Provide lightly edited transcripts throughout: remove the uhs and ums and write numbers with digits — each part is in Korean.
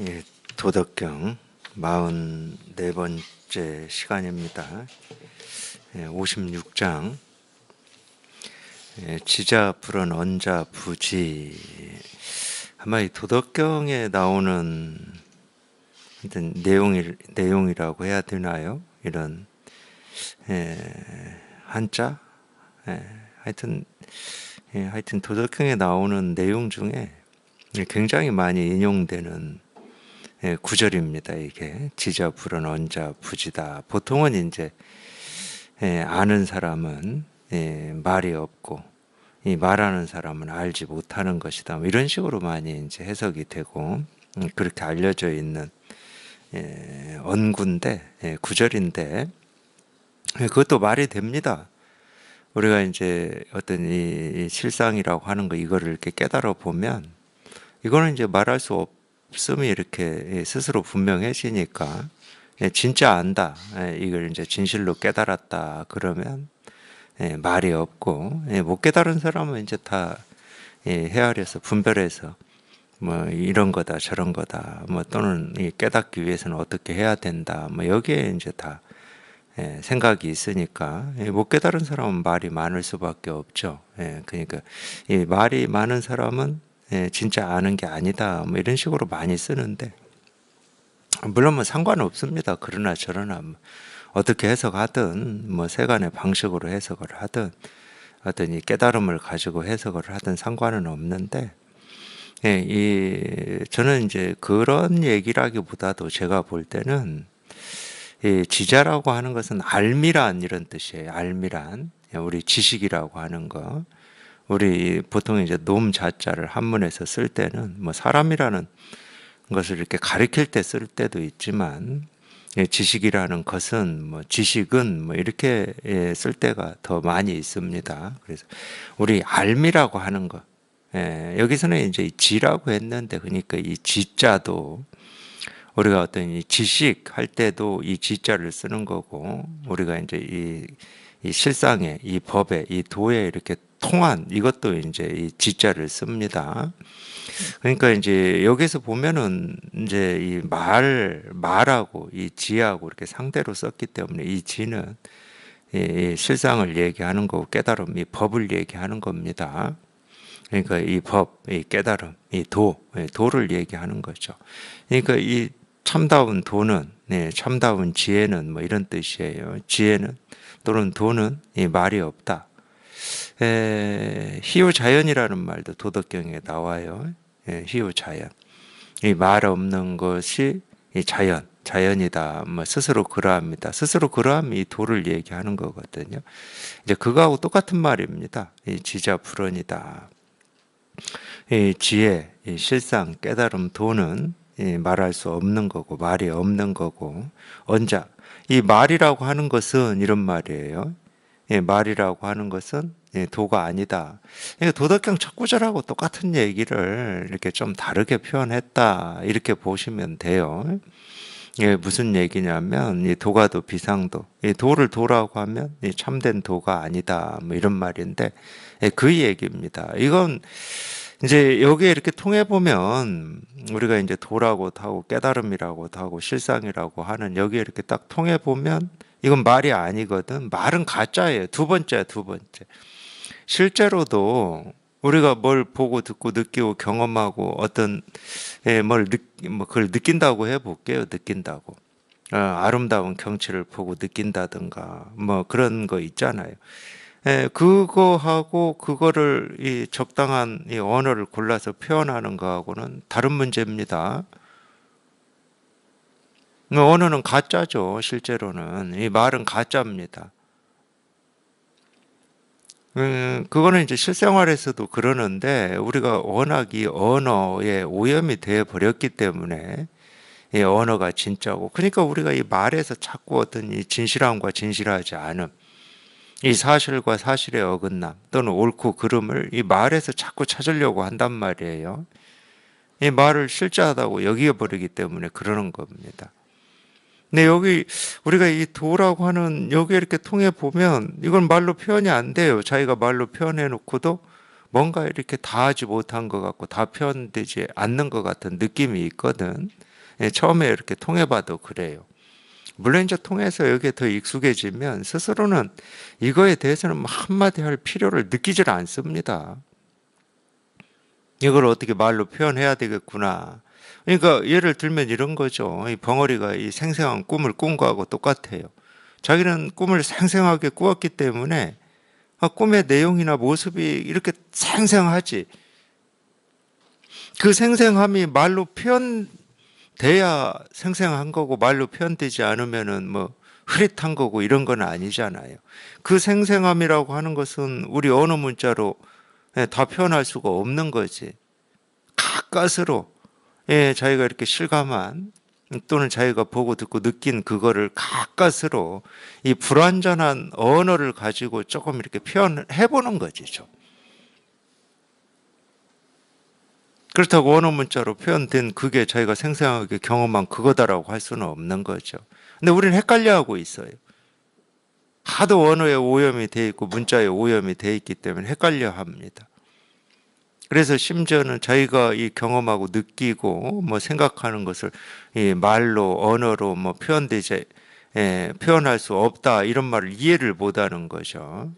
예, 도덕경 44번째 시간입니다. 56장 지자, 불언, 언자, 부지. 아마 이 도덕경에 나오는 하여튼 내용이라고 해야 되나요? 이런 한자? 하여튼 도덕경에 나오는 내용 중에 굉장히 많이 인용되는 구절입니다. 이게 지자, 불언, 언자, 부지다. 보통은 이제 아는 사람은 말이 없고 이 말하는 사람은 알지 못하는 것이다. 뭐 이런 식으로 많이 이제 해석이 되고 그렇게 알려져 있는 언구인데 구절인데 그것도 말이 됩니다. 우리가 이제 어떤 이 실상이라고 하는 거 이거를 이렇게 깨달아 보면 이거는 이제 말할 수 없음이 이렇게 스스로 분명해지니까 진짜 안다. 이걸 이제 진실로 깨달았다. 그러면 말이 없고 못 깨달은 사람은 이제 다 헤아려서 분별해서 뭐 이런 거다 저런 거다 뭐 또는 깨닫기 위해서는 어떻게 해야 된다 뭐 여기에 이제 다 생각이 있으니까 못 깨달은 사람은 말이 많을 수밖에 없죠. 그러니까 이 말이 많은 사람은 진짜 아는 게 아니다 뭐 이런 식으로 많이 쓰는데 물론 뭐 상관없습니다. 그러나 저러나 뭐 어떻게 해석하든 뭐 세간의 방식으로 해석을 하든 어떤 이 깨달음을 가지고 해석을 하든 상관은 없는데 저는 이제 그런 얘기라기보다도 제가 볼 때는 이 지자라고 하는 것은 알미란 이런 뜻이에요. 알미란 우리 지식이라고 하는 거. 우리 보통 이제 놈 자자를 한문에서 쓸 때는 뭐 사람이라는 것을 이렇게 가리킬 때 쓸 때도 있지만 지식이라는 것은 뭐 지식은 뭐 이렇게 쓸 때가 더 많이 있습니다. 그래서 우리 알미라고 하는 것 여기서는 이제 지라고 했는데 그러니까 이 지자도 우리가 어떤 이 지식 할 때도 이 지자를 쓰는 거고 우리가 이제 이 실상에 이 법에 이 도에 이렇게 통한 이것도 이제 이 지자를 씁니다. 그러니까 이제 여기서 보면은 이제 이 말하고 이 지하고 이렇게 상대로 썼기 때문에 이 지는 이 실상을 얘기하는 거고 깨달음, 이 법을 얘기하는 겁니다. 그러니까 이 법, 이 깨달음, 이 도를 얘기하는 거죠. 그러니까 이 참다운 도는, 참다운 지혜는 뭐 이런 뜻이에요. 지혜는 또는 도는 이 말이 없다. 희유자연이라는 말도 도덕경에 나와요. 희유자연. 이 말 없는 것이 이 자연이다. 뭐 스스로 그러합니다. 스스로 그러함이 이 도를 얘기하는 거거든요. 이제 그거하고 똑같은 말입니다. 이 지자 불언이다. 이 지혜, 이 실상, 깨달음, 도는 말할 수 없는 거고 말이 없는 거고 언자. 이 말이라고 하는 것은 이런 말이에요. 말이라고 하는 것은 도가 아니다. 도덕경 첫 구절하고 똑같은 얘기를 이렇게 좀 다르게 표현했다. 이렇게 보시면 돼요. 무슨 얘기냐면 이 도가도 비상도. 이 도를 도라고 하면 이 참된 도가 아니다. 뭐 이런 말인데 그 얘기입니다. 이건 이제 여기에 이렇게 통해 보면 우리가 이제 도라고도 하고 깨달음이라고도 하고 실상이라고 하는 여기에 이렇게 딱 통해 보면 이건 말이 아니거든. 말은 가짜예요. 두 번째. 실제로도 우리가 뭘 보고 듣고 느끼고 경험하고 어떤 뭐 그걸 느낀다고 해볼게요. 느낀다고. 아름다운 경치를 보고 느낀다든가 뭐 그런 거 있잖아요. 그거하고 그거를 이 적당한 이 언어를 골라서 표현하는 거하고는 다른 문제입니다. 언어는 가짜죠. 실제로는 이 말은 가짜입니다. 그거는 이제 실생활에서도 그러는데 우리가 워낙 이 언어에 오염이 되어 버렸기 때문에 이 언어가 진짜고 그러니까 우리가 이 말에서 자꾸 어떤 이 진실함과 진실하지 않음 이 사실과 사실의 어긋남 또는 옳고 그름을 이 말에서 자꾸 찾으려고 한단 말이에요. 이 말을 실제하다고 여겨버리기 때문에 그러는 겁니다. 근데 여기 우리가 이 도라고 하는 여기 이렇게 통해 보면 이건 말로 표현이 안 돼요. 자기가 말로 표현해 놓고도 뭔가 이렇게 다 하지 못한 것 같고 다 표현되지 않는 것 같은 느낌이 있거든. 처음에 이렇게 통해봐도 그래요. 물론 이제 통해서 여기에 더 익숙해지면 스스로는 이거에 대해서는 뭐 한마디 할 필요를 느끼질 않습니다. 이걸 어떻게 말로 표현해야 되겠구나. 그러니까 예를 들면 이런 거죠. 이 벙어리가 이 생생한 꿈을 꾼 거하고 똑같아요. 자기는 꿈을 생생하게 꾸었기 때문에 꿈의 내용이나 모습이 이렇게 생생하지. 그 생생함이 말로 표현돼야 생생한 거고 말로 표현되지 않으면은 뭐 흐릿한 거고 이런 건 아니잖아요. 그 생생함이라고 하는 것은 우리 언어 문자로 다 표현할 수가 없는 거지. 가까스로 자기가 이렇게 실감한 또는 자기가 보고 듣고 느낀 그거를 가까스로 이 불완전한 언어를 가지고 조금 이렇게 표현해 보는 거지죠. 그렇다고 언어 문자로 표현된 그게 자기가 생생하게 경험한 그거다라고 할 수는 없는 거죠. 근데 우리는 헷갈려하고 있어요. 하도 언어에 오염이 돼 있고 문자에 오염이 돼 있기 때문에 헷갈려 합니다. 그래서 심지어는 자기가 이 경험하고 느끼고 뭐 생각하는 것을 이 말로 언어로 뭐 표현할 수 없다 이런 말을 이해를 못하는 거죠.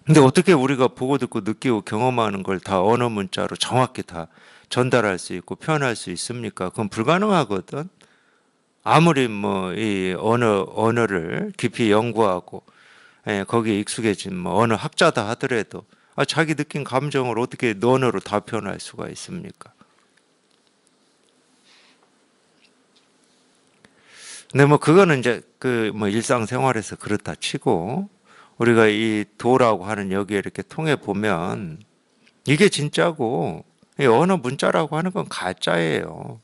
근데 어떻게 우리가 보고 듣고 느끼고 경험하는 걸 다 언어 문자로 정확히 다 전달할 수 있고 표현할 수 있습니까? 그건 불가능하거든. 아무리 뭐 이 언어를 깊이 연구하고 거기에 익숙해진 뭐 언어 학자다 하더라도 자기 느낀 감정을 어떻게 언어로 다 표현할 수가 있습니까? 근데 뭐 그거는 이제 그 뭐 일상생활에서 그렇다 치고 우리가 이 도라고 하는 여기에 이렇게 통해 보면 이게 진짜고 이 언어 문자라고 하는 건 가짜예요.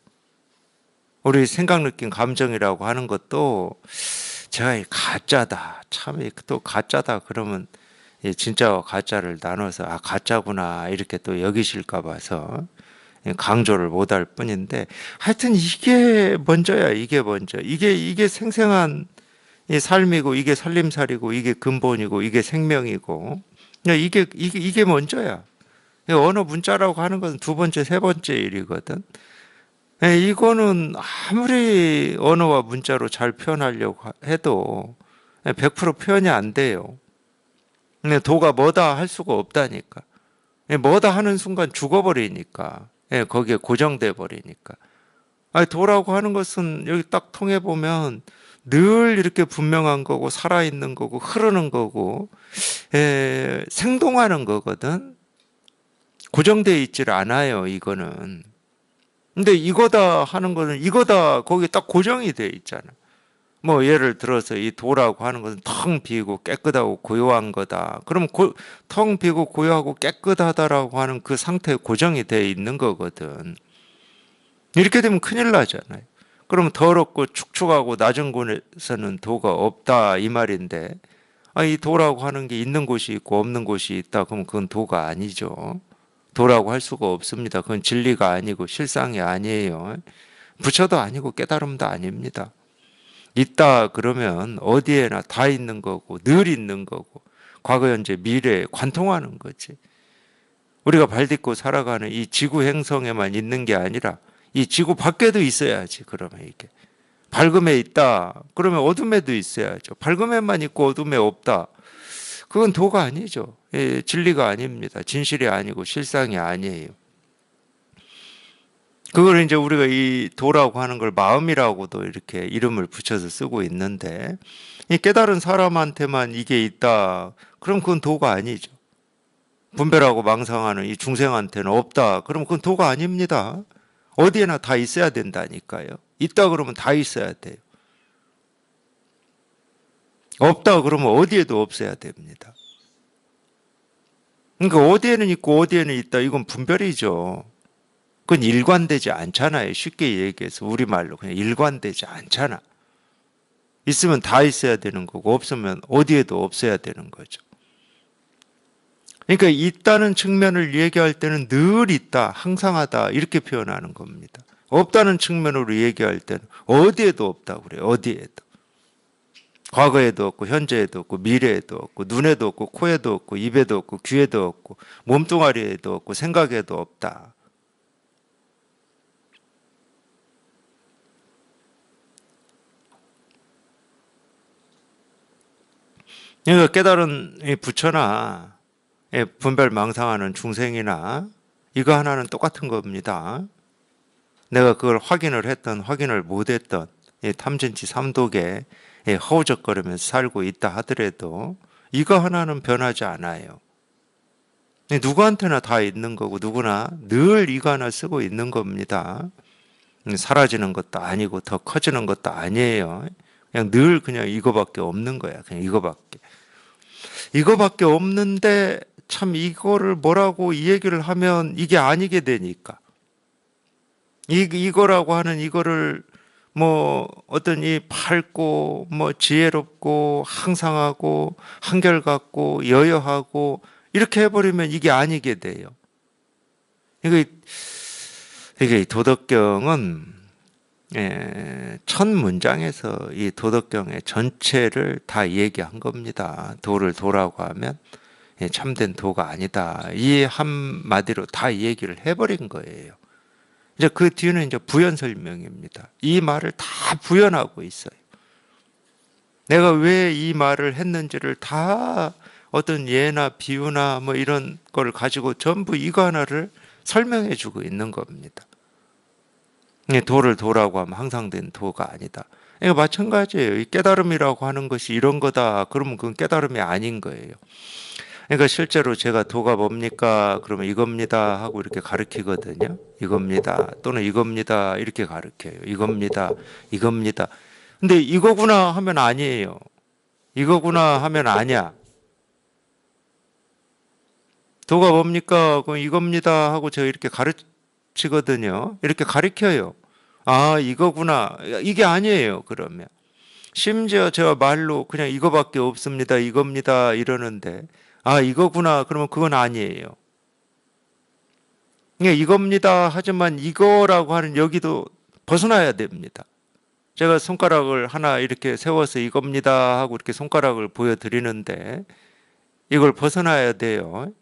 우리 생각 느낀 감정이라고 하는 것도 제가 이 가짜다. 참 또 가짜다 그러면 진짜와 가짜를 나눠서 가짜구나 이렇게 또 여기실까 봐서 강조를 못할 뿐인데 하여튼 이게 먼저야. 이게 먼저. 이게 생생한 이 삶이고 이게 살림살이고 이게 근본이고 이게 생명이고 이게 먼저야. 언어 문자라고 하는 것은 두 번째, 세 번째 일이거든. 이거는 아무리 언어와 문자로 잘 표현하려고 해도 100% 표현이 안 돼요. 근데 도가 뭐다 할 수가 없다니까. 뭐다 하는 순간 죽어버리니까. 거기에 고정돼 버리니까. 도라고 하는 것은 여기 딱 통해 보면 늘 이렇게 분명한 거고 살아있는 거고 흐르는 거고 생동하는 거거든. 고정돼 있질 않아요. 이거는. 근데 이거다 하는 거는 이거다 거기 딱 고정이 돼 있잖아. 뭐 예를 들어서 이 도라고 하는 것은 텅 비고 깨끗하고 고요한 거다. 그럼 텅 비고 고요하고 깨끗하다라고 하는 그 상태에 고정이 돼 있는 거거든. 이렇게 되면 큰일 나잖아요. 그러면 더럽고 축축하고 낮은 곳에서는 도가 없다 이 말인데 이 도라고 하는 게 있는 곳이 있고 없는 곳이 있다 그러면 그건 도가 아니죠. 도라고 할 수가 없습니다. 그건 진리가 아니고 실상이 아니에요. 부처도 아니고 깨달음도 아닙니다. 있다 그러면 어디에나 다 있는 거고 늘 있는 거고 과거 현재 미래에 관통하는 거지. 우리가 발 딛고 살아가는 이 지구 행성에만 있는 게 아니라 이 지구 밖에도 있어야지. 그러면 이게 밝음에 있다 그러면 어둠에도 있어야죠. 밝음에만 있고 어둠에 없다 그건 도가 아니죠. 진리가 아닙니다. 진실이 아니고 실상이 아니에요. 그걸 이제 우리가 이 도라고 하는 걸 마음이라고도 이렇게 이름을 붙여서 쓰고 있는데 이 깨달은 사람한테만 이게 있다 그럼 그건 도가 아니죠. 분별하고 망상하는 이 중생한테는 없다 그럼 그건 도가 아닙니다. 어디에나 다 있어야 된다니까요. 있다 그러면 다 있어야 돼요. 없다 그러면 어디에도 없어야 됩니다. 그러니까 어디에는 있고 어디에는 있다 이건 분별이죠. 그건 일관되지 않잖아요. 쉽게 얘기해서 우리말로 그냥 일관되지 않잖아. 있으면 다 있어야 되는 거고 없으면 어디에도 없어야 되는 거죠. 그러니까 있다는 측면을 얘기할 때는 늘 있다, 항상하다 이렇게 표현하는 겁니다. 없다는 측면으로 얘기할 때는 어디에도 없다고 그래요. 어디에도. 과거에도 없고 현재에도 없고 미래에도 없고 눈에도 없고 코에도 없고 입에도 없고 귀에도 없고 몸뚱아리에도 없고 생각에도 없다. 그러니까 깨달은 이 부처나 분별 망상하는 중생이나 이거 하나는 똑같은 겁니다. 내가 그걸 확인을 했던 확인을 못했던 탐진치 삼독에 허우적거리면서 살고 있다 하더라도 이거 하나는 변하지 않아요. 누구한테나 다 있는 거고 누구나 늘 이거 하나 쓰고 있는 겁니다. 사라지는 것도 아니고 더 커지는 것도 아니에요. 그냥 늘 그냥 이거밖에 없는 거야. 그냥 이거밖에. 이거밖에 없는데 참 이거를 뭐라고 이 얘기를 하면 이게 아니게 되니까. 이거라고 하는 이거를 뭐 어떤 이 밝고 뭐 지혜롭고 항상하고 한결같고 여여하고 이렇게 해버리면 이게 아니게 돼요. 이게 도덕경은 첫 문장에서 이 도덕경의 전체를 다 얘기한 겁니다. 도를 도라고 하면 참된 도가 아니다. 이 한마디로 다 얘기를 해버린 거예요. 이제 그 뒤는 이제 부연 설명입니다. 이 말을 다 부연하고 있어요. 내가 왜 이 말을 했는지를 다 어떤 예나 비유나 뭐 이런 걸 가지고 전부 이거 하나를 설명해 주고 있는 겁니다. 도를 도라고 하면 항상 된 도가 아니다. 이거 마찬가지예요. 이 깨달음이라고 하는 것이 이런 거다. 그러면 그건 깨달음이 아닌 거예요. 그러니까 실제로 제가 도가 뭡니까? 그러면 이겁니다 하고 이렇게 가르치거든요. 이겁니다. 또는 이겁니다. 이렇게 가르쳐요. 이겁니다. 이겁니다. 근데 이거구나 하면 아니에요. 이거구나 하면 아니야. 도가 뭡니까? 그럼 이겁니다 하고 제가 이렇게 가르치거든요. 이렇게 가르쳐요. 아, 이거구나. 이게 아니에요. 그러면. 심지어 제가 말로 그냥 이거밖에 없습니다. 이겁니다. 이러는데 아, 이거구나. 그러면 그건 아니에요. 이겁니다. 하지만 이거라고 하는 여기도 벗어나야 됩니다. 제가 손가락을 하나 이렇게 세워서 이겁니다 하고 이렇게 손가락을 보여드리는데 이걸 벗어나야 돼요.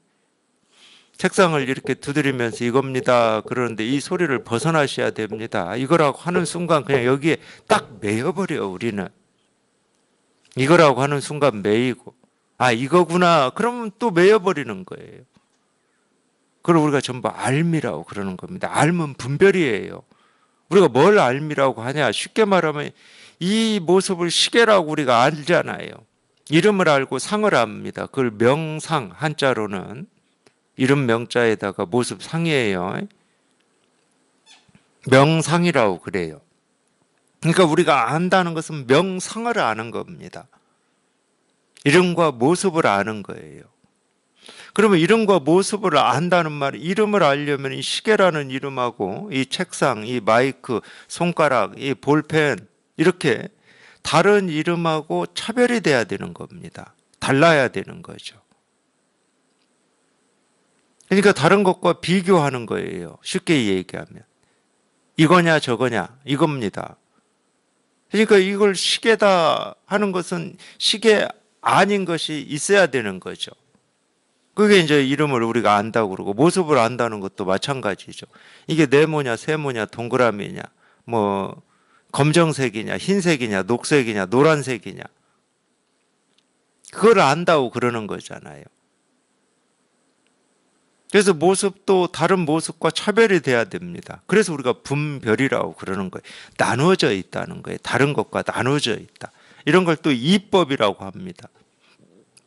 책상을 이렇게 두드리면서 이겁니다 그러는데 이 소리를 벗어나셔야 됩니다. 이거라고 하는 순간 그냥 여기에 딱 매여버려 우리는. 이거라고 하는 순간 매이고 아 이거구나 그러면 또 매여버리는 거예요. 그걸 우리가 전부 알미라고 그러는 겁니다. 알면 분별이에요. 우리가 뭘 알미라고 하냐 쉽게 말하면 이 모습을 시계라고 우리가 알잖아요. 이름을 알고 상을 압니다. 그걸 명상 한자로는 이름 명자에다가 모습 상이에요. 명상이라고 그래요. 그러니까 우리가 안다는 것은 명상을 아는 겁니다. 이름과 모습을 아는 거예요. 그러면 이름과 모습을 안다는 말, 이름을 알려면 이 시계라는 이름하고 이 책상, 이 마이크, 손가락, 이 볼펜 이렇게 다른 이름하고 차별이 돼야 되는 겁니다. 달라야 되는 거죠. 그러니까 다른 것과 비교하는 거예요. 쉽게 얘기하면. 이거냐 저거냐 이겁니다. 그러니까 이걸 시계다 하는 것은 시계 아닌 것이 있어야 되는 거죠. 그게 이제 이름을 우리가 안다고 그러고 모습을 안다는 것도 마찬가지죠. 이게 네모냐 세모냐 동그라미냐 뭐 검정색이냐 흰색이냐 녹색이냐 노란색이냐 그걸 안다고 그러는 거잖아요. 그래서 모습도 다른 모습과 차별이 돼야 됩니다. 그래서 우리가 분별이라고 그러는 거예요. 나누어져 있다는 거예요. 다른 것과 나누어져 있다. 이런 걸 또 이법이라고 합니다.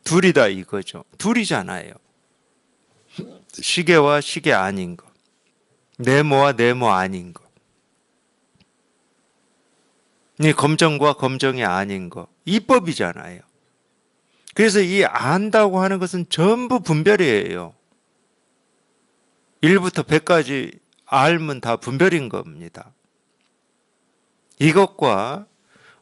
둘이다 이거죠. 둘이잖아요. 시계와 시계 아닌 거. 네모와 네모 아닌 거. 이 검정과 검정이 아닌 거. 이법이잖아요. 그래서 이 안다고 하는 것은 전부 분별이에요. 1부터 100까지 알면 다 분별인 겁니다. 이것과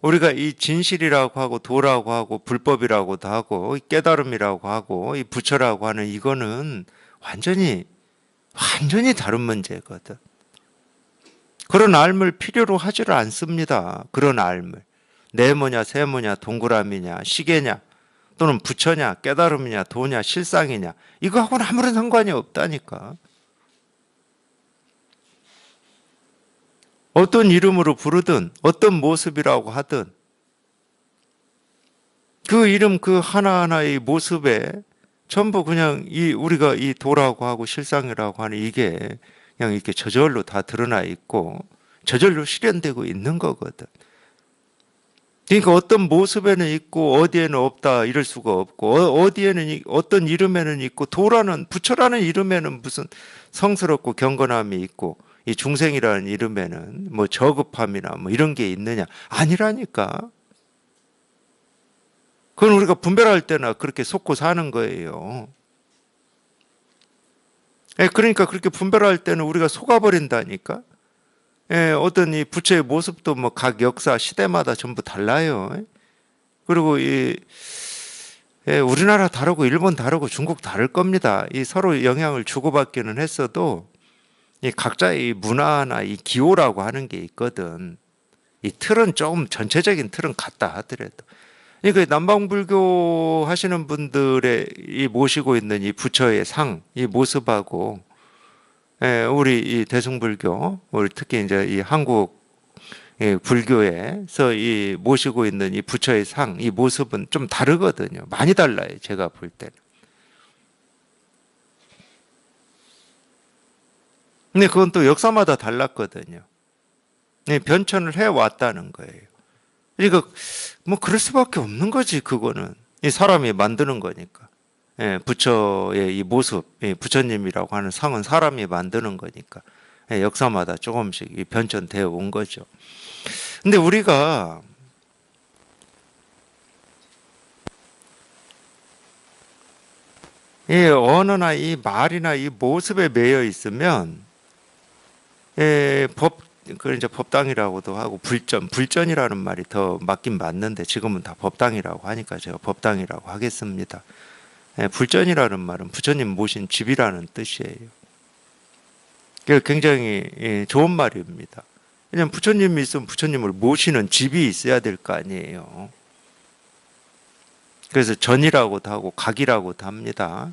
우리가 이 진실이라고 하고 도라고 하고 불법이라고도 하고 깨달음이라고 하고 이 부처라고 하는 이거는 완전히 다른 문제거든. 그런 알을 필요로 하지를 않습니다. 그런 알을. 네모냐 세모냐 동그라미냐 시계냐 또는 부처냐 깨달음이냐 도냐 실상이냐 이거하고는 아무런 상관이 없다니까. 어떤 이름으로 부르든 어떤 모습이라고 하든 그 이름 그 하나하나의 모습에 전부 그냥 이 우리가 이 도라고 하고 실상이라고 하는 이게 그냥 이렇게 저절로 다 드러나 있고 저절로 실현되고 있는 거거든. 그러니까 어떤 모습에는 있고 어디에는 없다 이럴 수가 없고 어디에는 어떤 이름에는 있고 도라는 부처라는 이름에는 무슨 성스럽고 경건함이 있고 이 중생이라는 이름에는 뭐 저급함이나 뭐 이런 게 있느냐? 아니라니까. 그건 우리가 분별할 때나 그렇게 속고 사는 거예요. 그러니까 그렇게 분별할 때는 우리가 속아버린다니까. 어떤 이 부처의 모습도 뭐 각 역사 시대마다 전부 달라요. 그리고 우리나라 다르고 일본 다르고 중국 다를 겁니다. 이 서로 영향을 주고받기는 했어도 이 각자의 문화나 이 기호라고 하는 게 있거든. 이 틀은 조금 전체적인 틀은 같다 하더라도. 그러니까 남방불교 하시는 분들의 이 모시고 있는 이 부처의 상, 이 모습하고 우리 이 대승불교, 우리 특히 이제 이 한국 불교에서 이 모시고 있는 이 부처의 상, 이 모습은 좀 다르거든요. 많이 달라요. 제가 볼 때는. 근데 그건 또 역사마다 달랐거든요. 변천을 해 왔다는 거예요. 그러니까 뭐 그럴 수밖에 없는 거지. 그거는 이 사람이 만드는 거니까. 부처의 이 모습, 부처님이라고 하는 상은 사람이 만드는 거니까 역사마다 조금씩 변천되어 온 거죠. 근데 우리가 이 언어나 이 말이나 이 모습에 매여 있으면 그 이제 법당이라고도 하고 불전이라는 말이 더 맞긴 맞는데 지금은 다 법당이라고 하니까 제가 법당이라고 하겠습니다. 불전이라는 말은 부처님 모신 집이라는 뜻이에요. 굉장히 좋은 말입니다. 왜냐하면 부처님이 있으면 부처님을 모시는 집이 있어야 될 거 아니에요. 그래서 전이라고도 하고 각이라고도 합니다.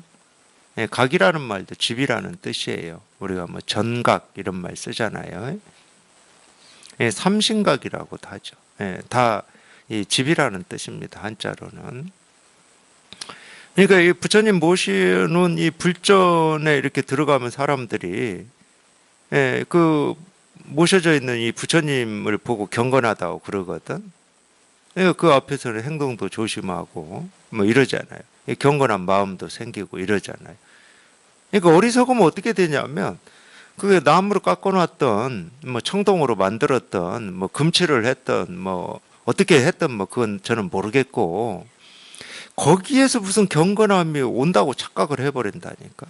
각이라는 말도 집이라는 뜻이에요. 우리가 뭐 전각 이런 말 쓰잖아요. 삼신각이라고도 하죠. 다 이 집이라는 뜻입니다. 한자로는. 그러니까 이 부처님 모시는 이 불전에 이렇게 들어가면 사람들이 그 모셔져 있는 이 부처님을 보고 경건하다고 그러거든. 그 앞에서는 행동도 조심하고 뭐 이러잖아요. 경건한 마음도 생기고 이러잖아요. 그러니까 어리석으면 어떻게 되냐면 그게 나무로 깎아놨던 뭐 청동으로 만들었던 뭐 금칠을 했던 뭐 어떻게 했던 뭐 그건 저는 모르겠고 거기에서 무슨 경건함이 온다고 착각을 해버린다니까.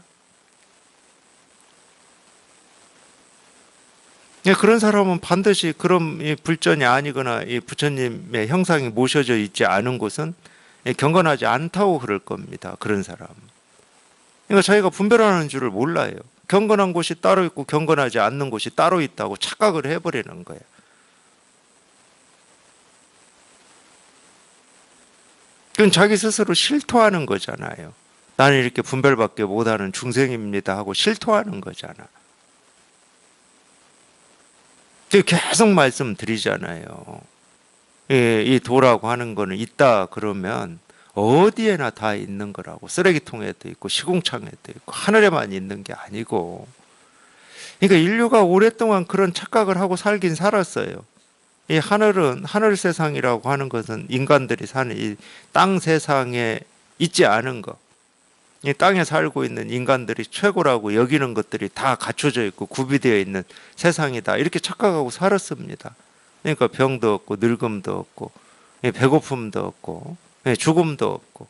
그런 사람은 반드시 그런 이 불전이 아니거나 이 부처님의 형상이 모셔져 있지 않은 곳은 경건하지 않다고 그럴 겁니다. 그런 사람. 그러니까 자기가 분별하는 줄을 몰라요. 경건한 곳이 따로 있고 경건하지 않는 곳이 따로 있다고 착각을 해버리는 거예요. 그건 자기 스스로 실토하는 거잖아요. 나는 이렇게 분별밖에 못하는 중생입니다 하고 실토하는 거잖아. 계속 말씀드리잖아요. 이 도라고 하는 거는 있다 그러면 어디에나 다 있는 거라고. 쓰레기통에도 있고 시궁창에도 있고 하늘에만 있는 게 아니고. 그러니까 인류가 오랫동안 그런 착각을 하고 살긴 살았어요. 이 하늘은 하늘 세상이라고 하는 것은 인간들이 사는 이 땅 세상에 있지 않은 것. 이 땅에 살고 있는 인간들이 최고라고 여기는 것들이 다 갖춰져 있고 구비되어 있는 세상이다. 이렇게 착각하고 살았습니다. 그러니까 병도 없고 늙음도 없고 배고픔도 없고 죽음도 없고.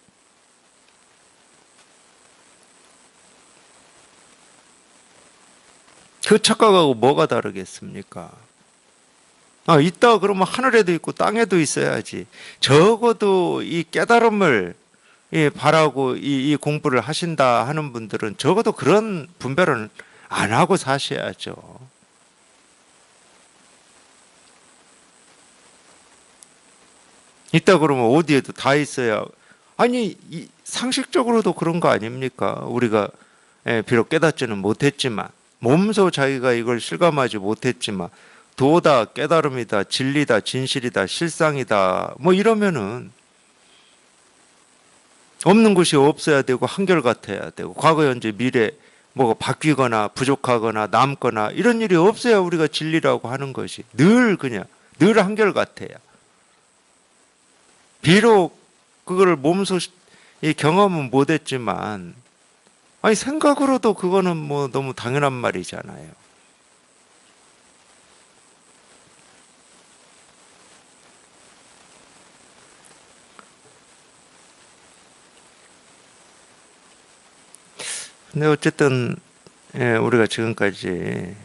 그 착각하고 뭐가 다르겠습니까? 있다 그러면 하늘에도 있고 땅에도 있어야지. 적어도 이 깨달음을 바라고 이 공부를 하신다 하는 분들은 적어도 그런 분별은 안 하고 사셔야죠. 있다 그러면 어디에도 다 있어야. 아니 상식적으로도 그런 거 아닙니까? 우리가 비록 깨닫지는 못했지만 몸소 자기가 이걸 실감하지 못했지만 도다, 깨달음이다, 진리다, 진실이다, 실상이다 뭐 이러면은 없는 것이 없어야 되고 한결같아야 되고 과거, 현재, 미래 뭐가 바뀌거나 부족하거나 남거나 이런 일이 없어야 우리가 진리라고 하는 것이 늘 그냥 늘 한결같아야. 비록 그거를 몸소 이 경험은 못했지만 아니 생각으로도 그거는 뭐 너무 당연한 말이잖아요. 근데 어쨌든 우리가 지금까지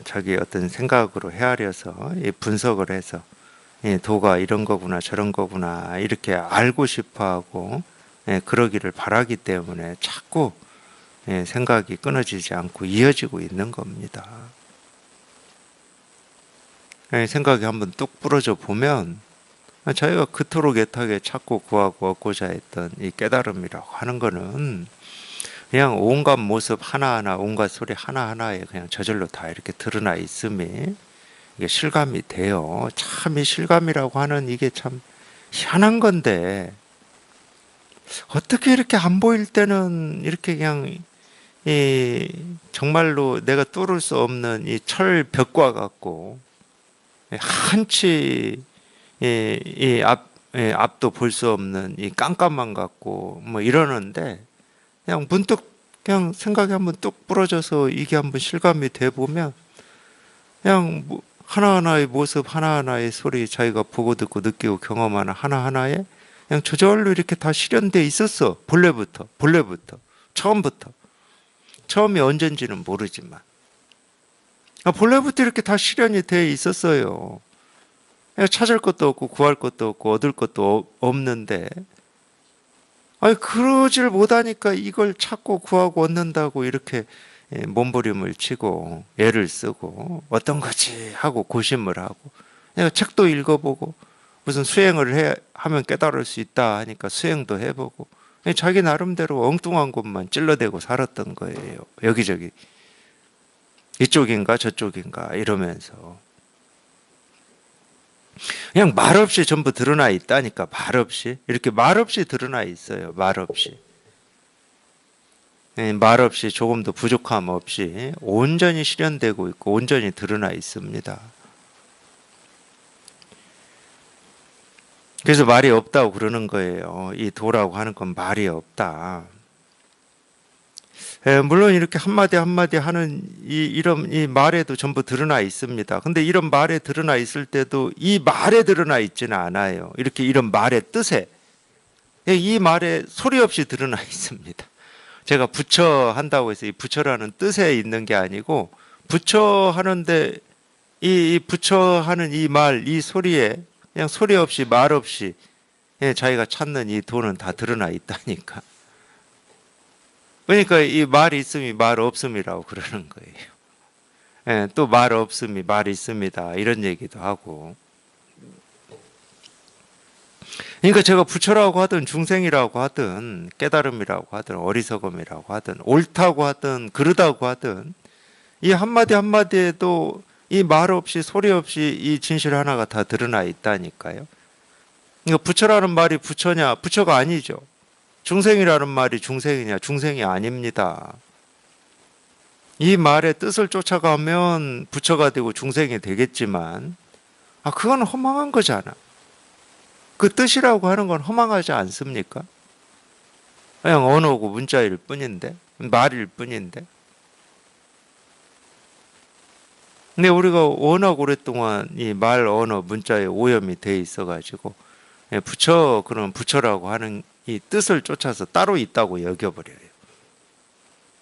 자기 어떤 생각으로 헤아려서 분석을 해서 도가 이런 거구나 저런 거구나 이렇게 알고 싶어하고 그러기를 바라기 때문에 자꾸 생각이 끊어지지 않고 이어지고 있는 겁니다. 생각이 한번 뚝 부러져 보면 자기가 그토록 애타게 찾고 구하고 얻고자 했던 이 깨달음이라고 하는 거는 그냥 온갖 모습 하나하나, 온갖 소리 하나하나에 그냥 저절로 다 이렇게 드러나 있음이 이게 실감이 돼요. 참 이 실감이라고 하는 이게 참 희한한 건데 어떻게 이렇게 안 보일 때는 이렇게 그냥 이 정말로 내가 뚫을 수 없는 이 철벽과 같고 한치 앞도 볼 수 없는 이 깜깜함 같고 뭐 이러는데 그냥 문득 그냥 생각이 한번 뚝 부러져서 이게 한번 실감이 돼 보면 그냥 뭐 하나하나의 모습 하나하나의 소리 자기가 보고 듣고 느끼고 경험하는 하나하나에 그냥 저절로 이렇게 다 실현돼 있었어. 본래부터 처음부터 처음이 언젠지는 모르지만 본래부터 이렇게 다 실현이 돼 있었어요. 그냥 찾을 것도 없고 구할 것도 없고 얻을 것도 없는데 아니 그러질 못하니까 이걸 찾고 구하고 얻는다고 이렇게 몸부림을 치고 애를 쓰고 어떤 거지 하고 고심을 하고 내가 책도 읽어보고 무슨 수행을 하면 깨달을 수 있다 하니까 수행도 해보고 자기 나름대로 엉뚱한 것만 찔러대고 살았던 거예요. 여기저기 이쪽인가 저쪽인가 이러면서 그냥 말없이 전부 드러나 있다니까. 말없이 이렇게 말없이 드러나 있어요. 말없이 말없이 조금도 부족함 없이 온전히 실현되고 있고 온전히 드러나 있습니다. 그래서 말이 없다고 그러는 거예요. 이 도라고 하는 건 말이 없다. 물론 이렇게 한마디 한마디 하는 이런 이 말에도 전부 드러나 있습니다. 근데 이런 말에 드러나 있을 때도 이 말에 드러나 있지는 않아요. 이렇게 이런 말의 뜻에 이 말에 소리 없이 드러나 있습니다. 제가 부처 한다고 해서 이 부처라는 뜻에 있는 게 아니고 부처 하는데 이 부처 하는 이 말, 이 소리에 그냥 소리 없이 말 없이 자기가 찾는 이 도는 다 드러나 있다니까. 그러니까 이 말 있음이 말 없음이라고 그러는 거예요. 또 말 없음이 말 있습니다. 이런 얘기도 하고. 그러니까 제가 부처라고 하든 중생이라고 하든 깨달음이라고 하든 어리석음이라고 하든 옳다고 하든 그르다고 하든 이 한마디 한마디에도 이 말 없이 소리 없이 이 진실 하나가 다 드러나 있다니까요. 그러니까 부처라는 말이 부처냐? 부처가 아니죠. 중생이라는 말이 중생이냐? 중생이 아닙니다. 이 말의 뜻을 쫓아가면 부처가 되고 중생이 되겠지만 그건 허망한 거잖아. 그 뜻이라고 하는 건 허망하지 않습니까? 그냥 언어고 문자일 뿐인데 말일 뿐인데 근데 우리가 워낙 오랫동안 이 말, 언어, 문자에 오염이 돼 있어가지고 부처 그런 부처라고 하는 이 뜻을 쫓아서 따로 있다고 여겨버려요.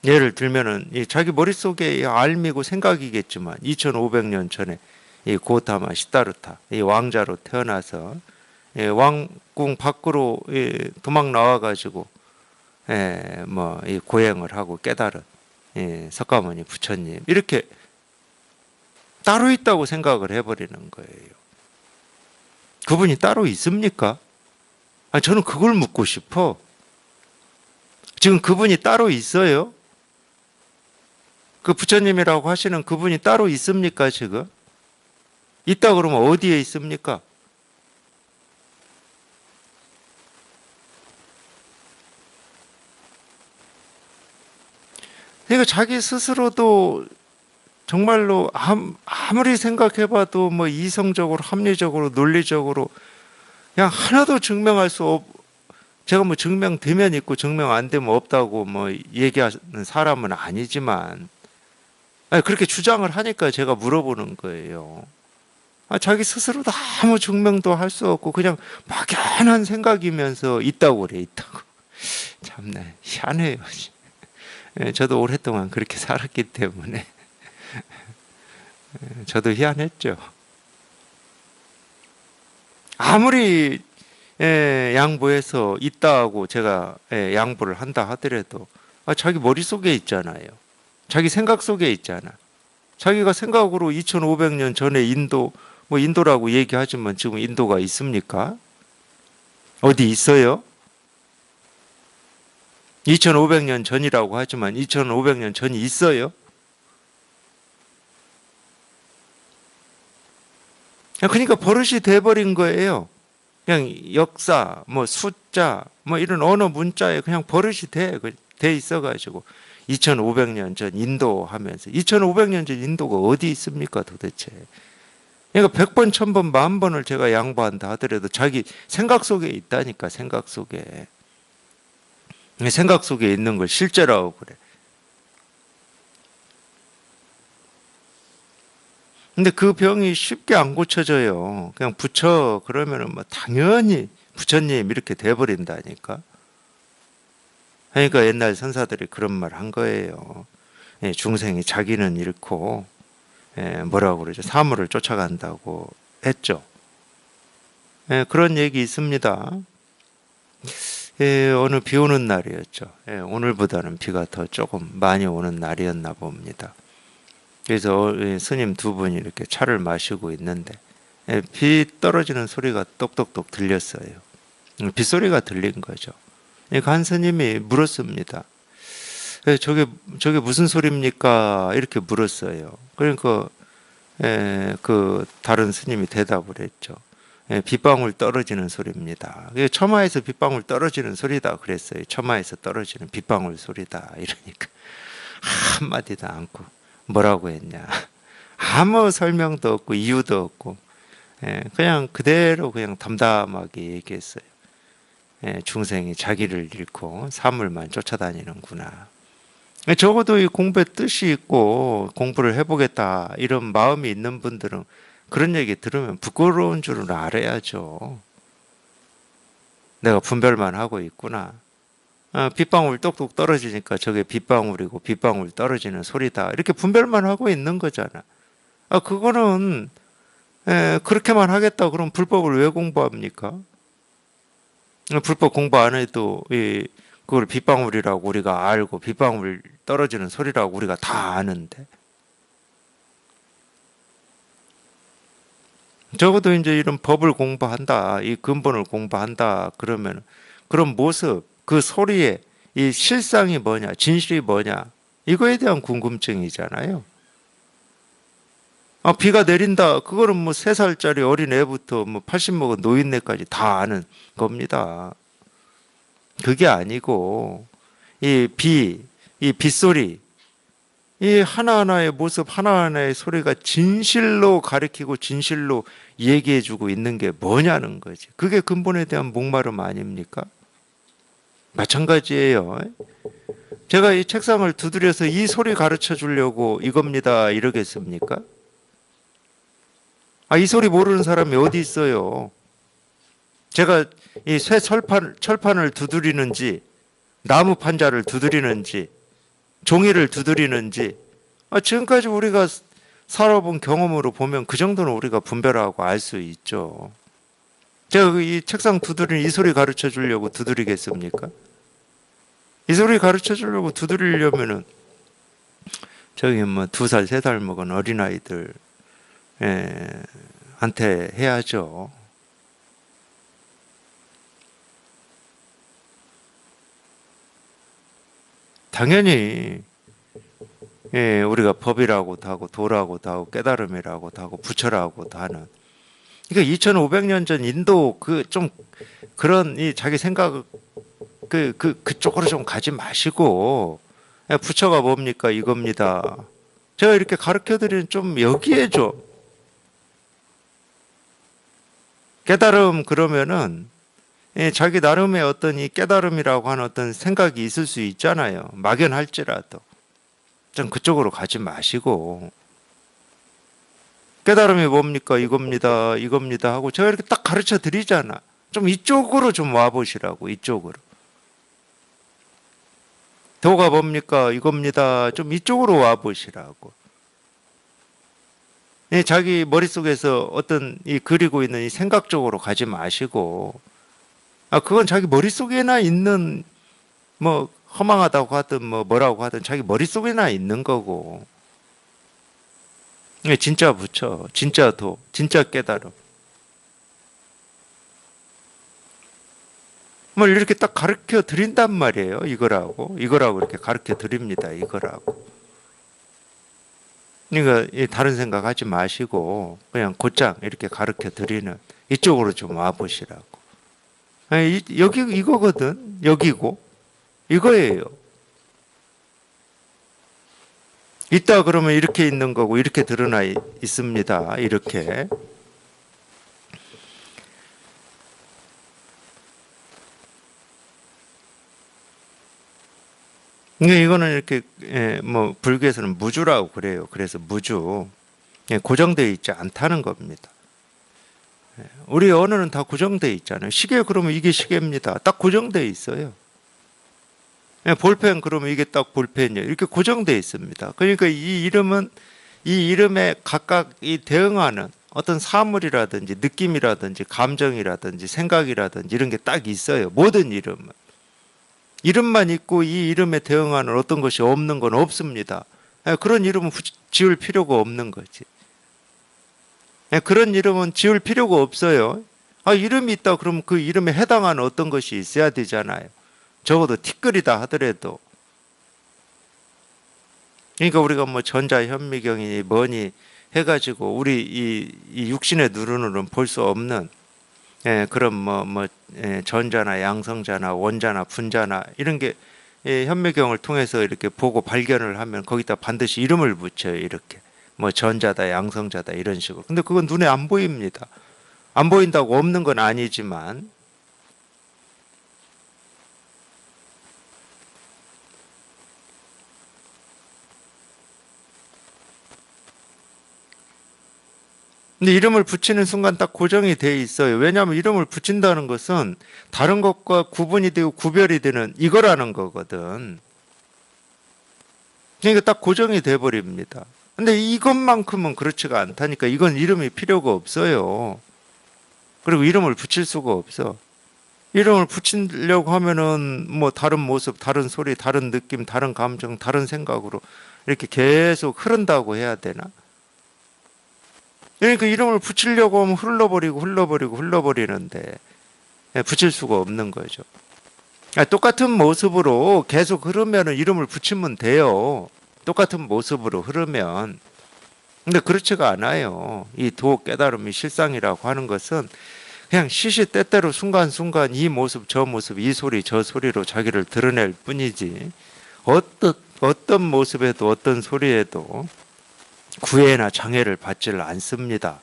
예를 들면은 자기 머릿속에 알미고 생각이겠지만 2500년 전에 이 고타마 시다르타 이 왕자로 태어나서 왕궁 밖으로 도망 나와가지고 뭐 이 고행을 하고 깨달은 석가모니 부처님 이렇게 따로 있다고 생각을 해버리는 거예요. 그분이 따로 있습니까? 저는 그걸 묻고 싶어. 지금 그분이 따로 있어요? 그 부처님이라고 하시는 그분이 따로 있습니까, 지금? 있다 그러면 어디에 있습니까? 그러니까 자기 스스로도 정말로 아무리 생각해봐도 뭐 이성적으로, 합리적으로, 논리적으로 그냥 하나도 증명할 수 제가 뭐 증명되면 있고 증명 안 되면 없다고 뭐 얘기하는 사람은 아니지만, 아니, 그렇게 주장을 하니까 제가 물어보는 거예요. 자기 스스로도 아무 증명도 할 수 없고 그냥 막연한 생각이면서 있다고 그래, 있다고. 참네, 희한해요. 예, 저도 오랫동안 그렇게 살았기 때문에 저도 희한했죠. 아무리 양보해서 있다고 제가 양보를 한다 하더라도 자기 머릿속에 있잖아요. 자기 생각 속에 있잖아. 자기가 생각으로 2500년 전에 뭐 인도라고 얘기하지만 지금 인도가 있습니까? 어디 있어요? 2500년 전이라고 하지만 2500년 전이 있어요? 그러니까 버릇이 돼버린 거예요. 그냥 역사, 뭐 숫자, 뭐 이런 언어 문자에 그냥 버릇이 돼 있어가지고 2500년 전 인도 하면서 2500년 전 인도가 어디 있습니까 도대체. 그러니까 100번, 1000번, 10,000번을 제가 양보한다 하더라도 자기 생각 속에 있다니까, 생각 속에. 생각 속에 있는 걸 실제라고 그래. 근데 그 병이 쉽게 안 고쳐져요. 그냥 부처 그러면은 뭐 당연히 부처님 이렇게 돼버린다니까. 그러니까 옛날 선사들이 그런 말 한 거예요. 중생이 자기는 잃고 뭐라고 그러죠? 사물을 쫓아간다고 했죠. 그런 얘기 있습니다. 어느 비 오는 날이었죠. 오늘보다는 비가 더 조금 많이 오는 날이었나 봅니다. 그래서 스님 두 분이 이렇게 차를 마시고 있는데 비 떨어지는 소리가 똑똑똑 들렸어요. 빗소리가 들린 거죠. 간 스님이 물었습니다. 저게 무슨 소리입니까? 이렇게 물었어요. 그러니까 그 다른 스님이 대답을 했죠. 빗방울 떨어지는 소리입니다. 처마에서 빗방울 떨어지는 소리다 그랬어요. 처마에서 떨어지는 빗방울 소리다 이러니까 한마디도 않고 뭐라고 했냐. 아무 설명도 없고 이유도 없고 그냥 그대로 그냥 담담하게 얘기했어요. 중생이 자기를 잃고 사물만 쫓아다니는구나. 적어도 이 공부에 뜻이 있고 공부를 해보겠다 이런 마음이 있는 분들은 그런 얘기 들으면 부끄러운 줄은 알아야죠. 내가 분별만 하고 있구나. 빗방울 똑똑 떨어지니까 저게 빗방울이고 빗방울 떨어지는 소리다. 이렇게 분별만 하고 있는 거잖아. 그거는 그렇게만 하겠다 그럼 불법을 왜 공부합니까? 불법 공부 안 해도 그걸 빗방울이라고 우리가 알고 빗방울 떨어지는 소리라고 우리가 다 아는데 적어도 이제 이런 법을 공부한다, 이 근본을 공부한다 그러면 그런 모습, 그 소리의 이 실상이 뭐냐, 진실이 뭐냐 이거에 대한 궁금증이잖아요. 비가 내린다. 그거는 뭐 3살짜리 어린 애부터 뭐 80 먹은 노인네까지 다 아는 겁니다. 그게 아니고 이 빗소리, 이 하나하나의 모습, 하나하나의 소리가 진실로 가리키고 진실로 얘기해주고 있는 게 뭐냐는 거지. 그게 근본에 대한 목마름 아닙니까? 마찬가지예요. 제가 이 책상을 두드려서 이 소리 가르쳐 주려고 이겁니다 이러겠습니까? 이 소리 모르는 사람이 어디 있어요? 제가 이 쇠 철판을 두드리는지 나무 판자를 두드리는지 종이를 두드리는지 지금까지 우리가 살아본 경험으로 보면 그 정도는 우리가 분별하고 알 수 있죠. 제가 이 책상 두드리는 이 소리 가르쳐 주려고 두드리겠습니까? 이 소리 가르쳐 주려고 두드리려면은 저기 뭐 2살, 3살 먹은 어린아이들 한테 해야죠. 당연히 우리가 법이라고도 하고 도라고도 하고 깨달음이라고도 하고 부처라고도 하는 그러니까 2500년 전 인도 그 좀 그런 이 자기 생각 그쪽으로 좀 가지 마시고 부처가 뭡니까? 이겁니다. 제가 이렇게 가르쳐 드리는 좀 여기에 좀 깨달음 그러면은 자기 나름의 어떤 이 깨달음이라고 하는 어떤 생각이 있을 수 있잖아요. 막연할지라도. 좀 그쪽으로 가지 마시고 깨달음이 뭡니까? 이겁니다. 이겁니다 하고 제가 이렇게 딱 가르쳐 드리잖아. 좀 이쪽으로 좀 와보시라고. 이쪽으로. 도가 뭡니까? 이겁니다. 좀 이쪽으로 와보시라고. 자기 머릿속에서 어떤 이 그리고 있는 이 생각 쪽으로 가지 마시고 그건 자기 머릿속에나 있는 뭐 허망하다고 하든 뭐 뭐라고 하든 자기 머릿속에나 있는 거고 진짜 부처, 진짜 도, 진짜 깨달음 뭘 이렇게 딱 가르쳐 드린단 말이에요. 이거라고 이렇게 가르쳐 드립니다. 이거라고. 그러니까 다른 생각하지 마시고 그냥 곧장 이렇게 가르쳐 드리는 이쪽으로 좀 와보시라고. 여기 이거거든. 여기고 이거예요. 있다 그러면 이렇게 있는 거고 이렇게 드러나 있습니다. 이렇게. 이거는 이렇게 뭐 불교에서는 무주라고 그래요. 그래서 무주 고정되어 있지 않다는 겁니다. 우리 언어는 다 고정되어 있잖아요. 시계 그러면 이게 시계입니다. 딱 고정되어 있어요. 볼펜 그러면 이게 딱 볼펜이에요. 이렇게 고정되어 있습니다. 그러니까 이 이름은 이 이름에 각각 이 대응하는 어떤 사물이라든지 느낌이라든지 감정이라든지 생각이라든지 이런 게 딱 있어요. 모든 이름은. 이름만 있고 이 이름에 대응하는 어떤 것이 없는 건 없습니다. 그런 이름은 지을 필요가 없는 거지. 그런 이름은 지을 필요가 없어요. 이름이 있다 그러면 그 이름에 해당하는 어떤 것이 있어야 되잖아요. 적어도 티끌이다 하더라도. 그러니까 우리가 뭐 전자현미경이니 뭐니 해가지고 우리 이 육신의 눈으로는 볼 수 없는 그런 전자나 양성자나 원자나 분자나 이런 게 현미경을 통해서 이렇게 보고 발견을 하면 거기다 반드시 이름을 붙여요. 이렇게 뭐 전자다 양성자다 이런 식으로. 근데 그건 눈에 안 보입니다. 안 보인다고 없는 건 아니지만 근데 이름을 붙이는 순간 딱 고정이 돼 있어요. 왜냐하면 이름을 붙인다는 것은 다른 것과 구분이 되고 구별이 되는 이거라는 거거든. 그러니까 딱 고정이 돼 버립니다. 근데 이것만큼은 그렇지가 않다니까. 이건 이름이 필요가 없어요. 그리고 이름을 붙일 수가 없어. 이름을 붙이려고 하면은 뭐 다른 모습, 다른 소리, 다른 느낌, 다른 감정, 다른 생각으로 이렇게 계속 흐른다고 해야 되나? 그러니까 이름을 붙이려고 하면 흘러버리는데 붙일 수가 없는 거죠. 똑같은 모습으로 계속 흐르면 이름을 붙이면 돼요. 똑같은 모습으로 흐르면. 근데 그렇지가 않아요. 이 도 깨달음이 실상이라고 하는 것은 그냥 시시때때로 순간순간 이 모습 저 모습 이 소리 저 소리로 자기를 드러낼 뿐이지 어떤 모습에도 어떤 소리에도 구애나 장애를 받지를 않습니다.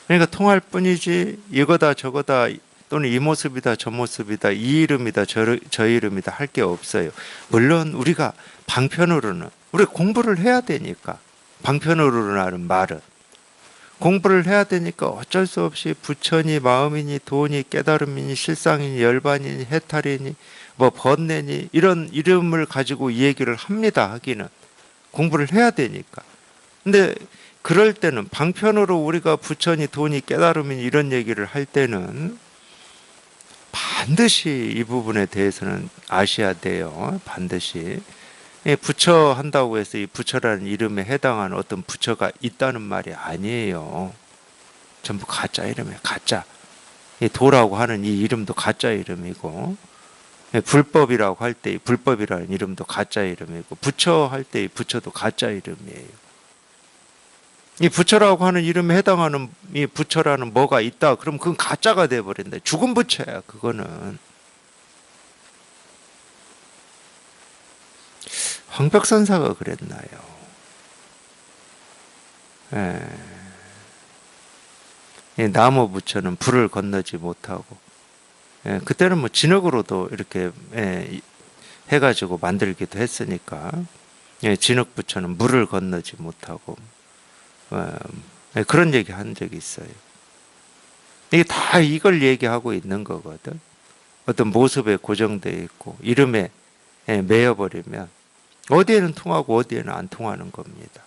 그러니까 통할 뿐이지 이거다 저거다 또는 이 모습이다 저 모습이다 이 이름이다 저 이름이다 할 게 없어요. 물론 우리가 방편으로는 우리 공부를 해야 되니까 방편으로는 말은 공부를 해야 되니까 어쩔 수 없이 부처니 마음이니 도니 깨달음이니 실상이니 열반이니 해탈이니 뭐 번뇌니 이런 이름을 가지고 이 얘기를 합니다. 하기는 공부를 해야 되니까. 근데 그럴 때는 방편으로 우리가 부처니 도니 깨달음이니 이런 얘기를 할 때는 반드시 이 부분에 대해서는 아셔야 돼요. 반드시. 부처 한다고 해서 이 부처라는 이름에 해당하는 어떤 부처가 있다는 말이 아니에요. 전부 가짜 이름이에요. 가짜. 도라고 하는 이 이름도 가짜 이름이고 불법이라고 할 때 불법이라는 이름도 가짜 이름이고 부처 할 때 부처도 가짜 이름이에요. 이 부처라고 하는 이름에 해당하는 이 부처라는 뭐가 있다. 그럼 그건 가짜가 돼버린다. 죽은 부처야, 그거는. 황벽선사가 그랬나요? 예. 이 나무 부처는 불을 건너지 못하고, 예. 그때는 뭐 진흙으로도 이렇게 해가지고 만들기도 했으니까, 예. 진흙 부처는 물을 건너지 못하고, 예. 그런 얘기 한 적이 있어요. 이게 다 이걸 얘기하고 있는 거거든. 어떤 모습에 고정되어 있고 이름에 매여버리면 어디에는 통하고 어디에는 안 통하는 겁니다.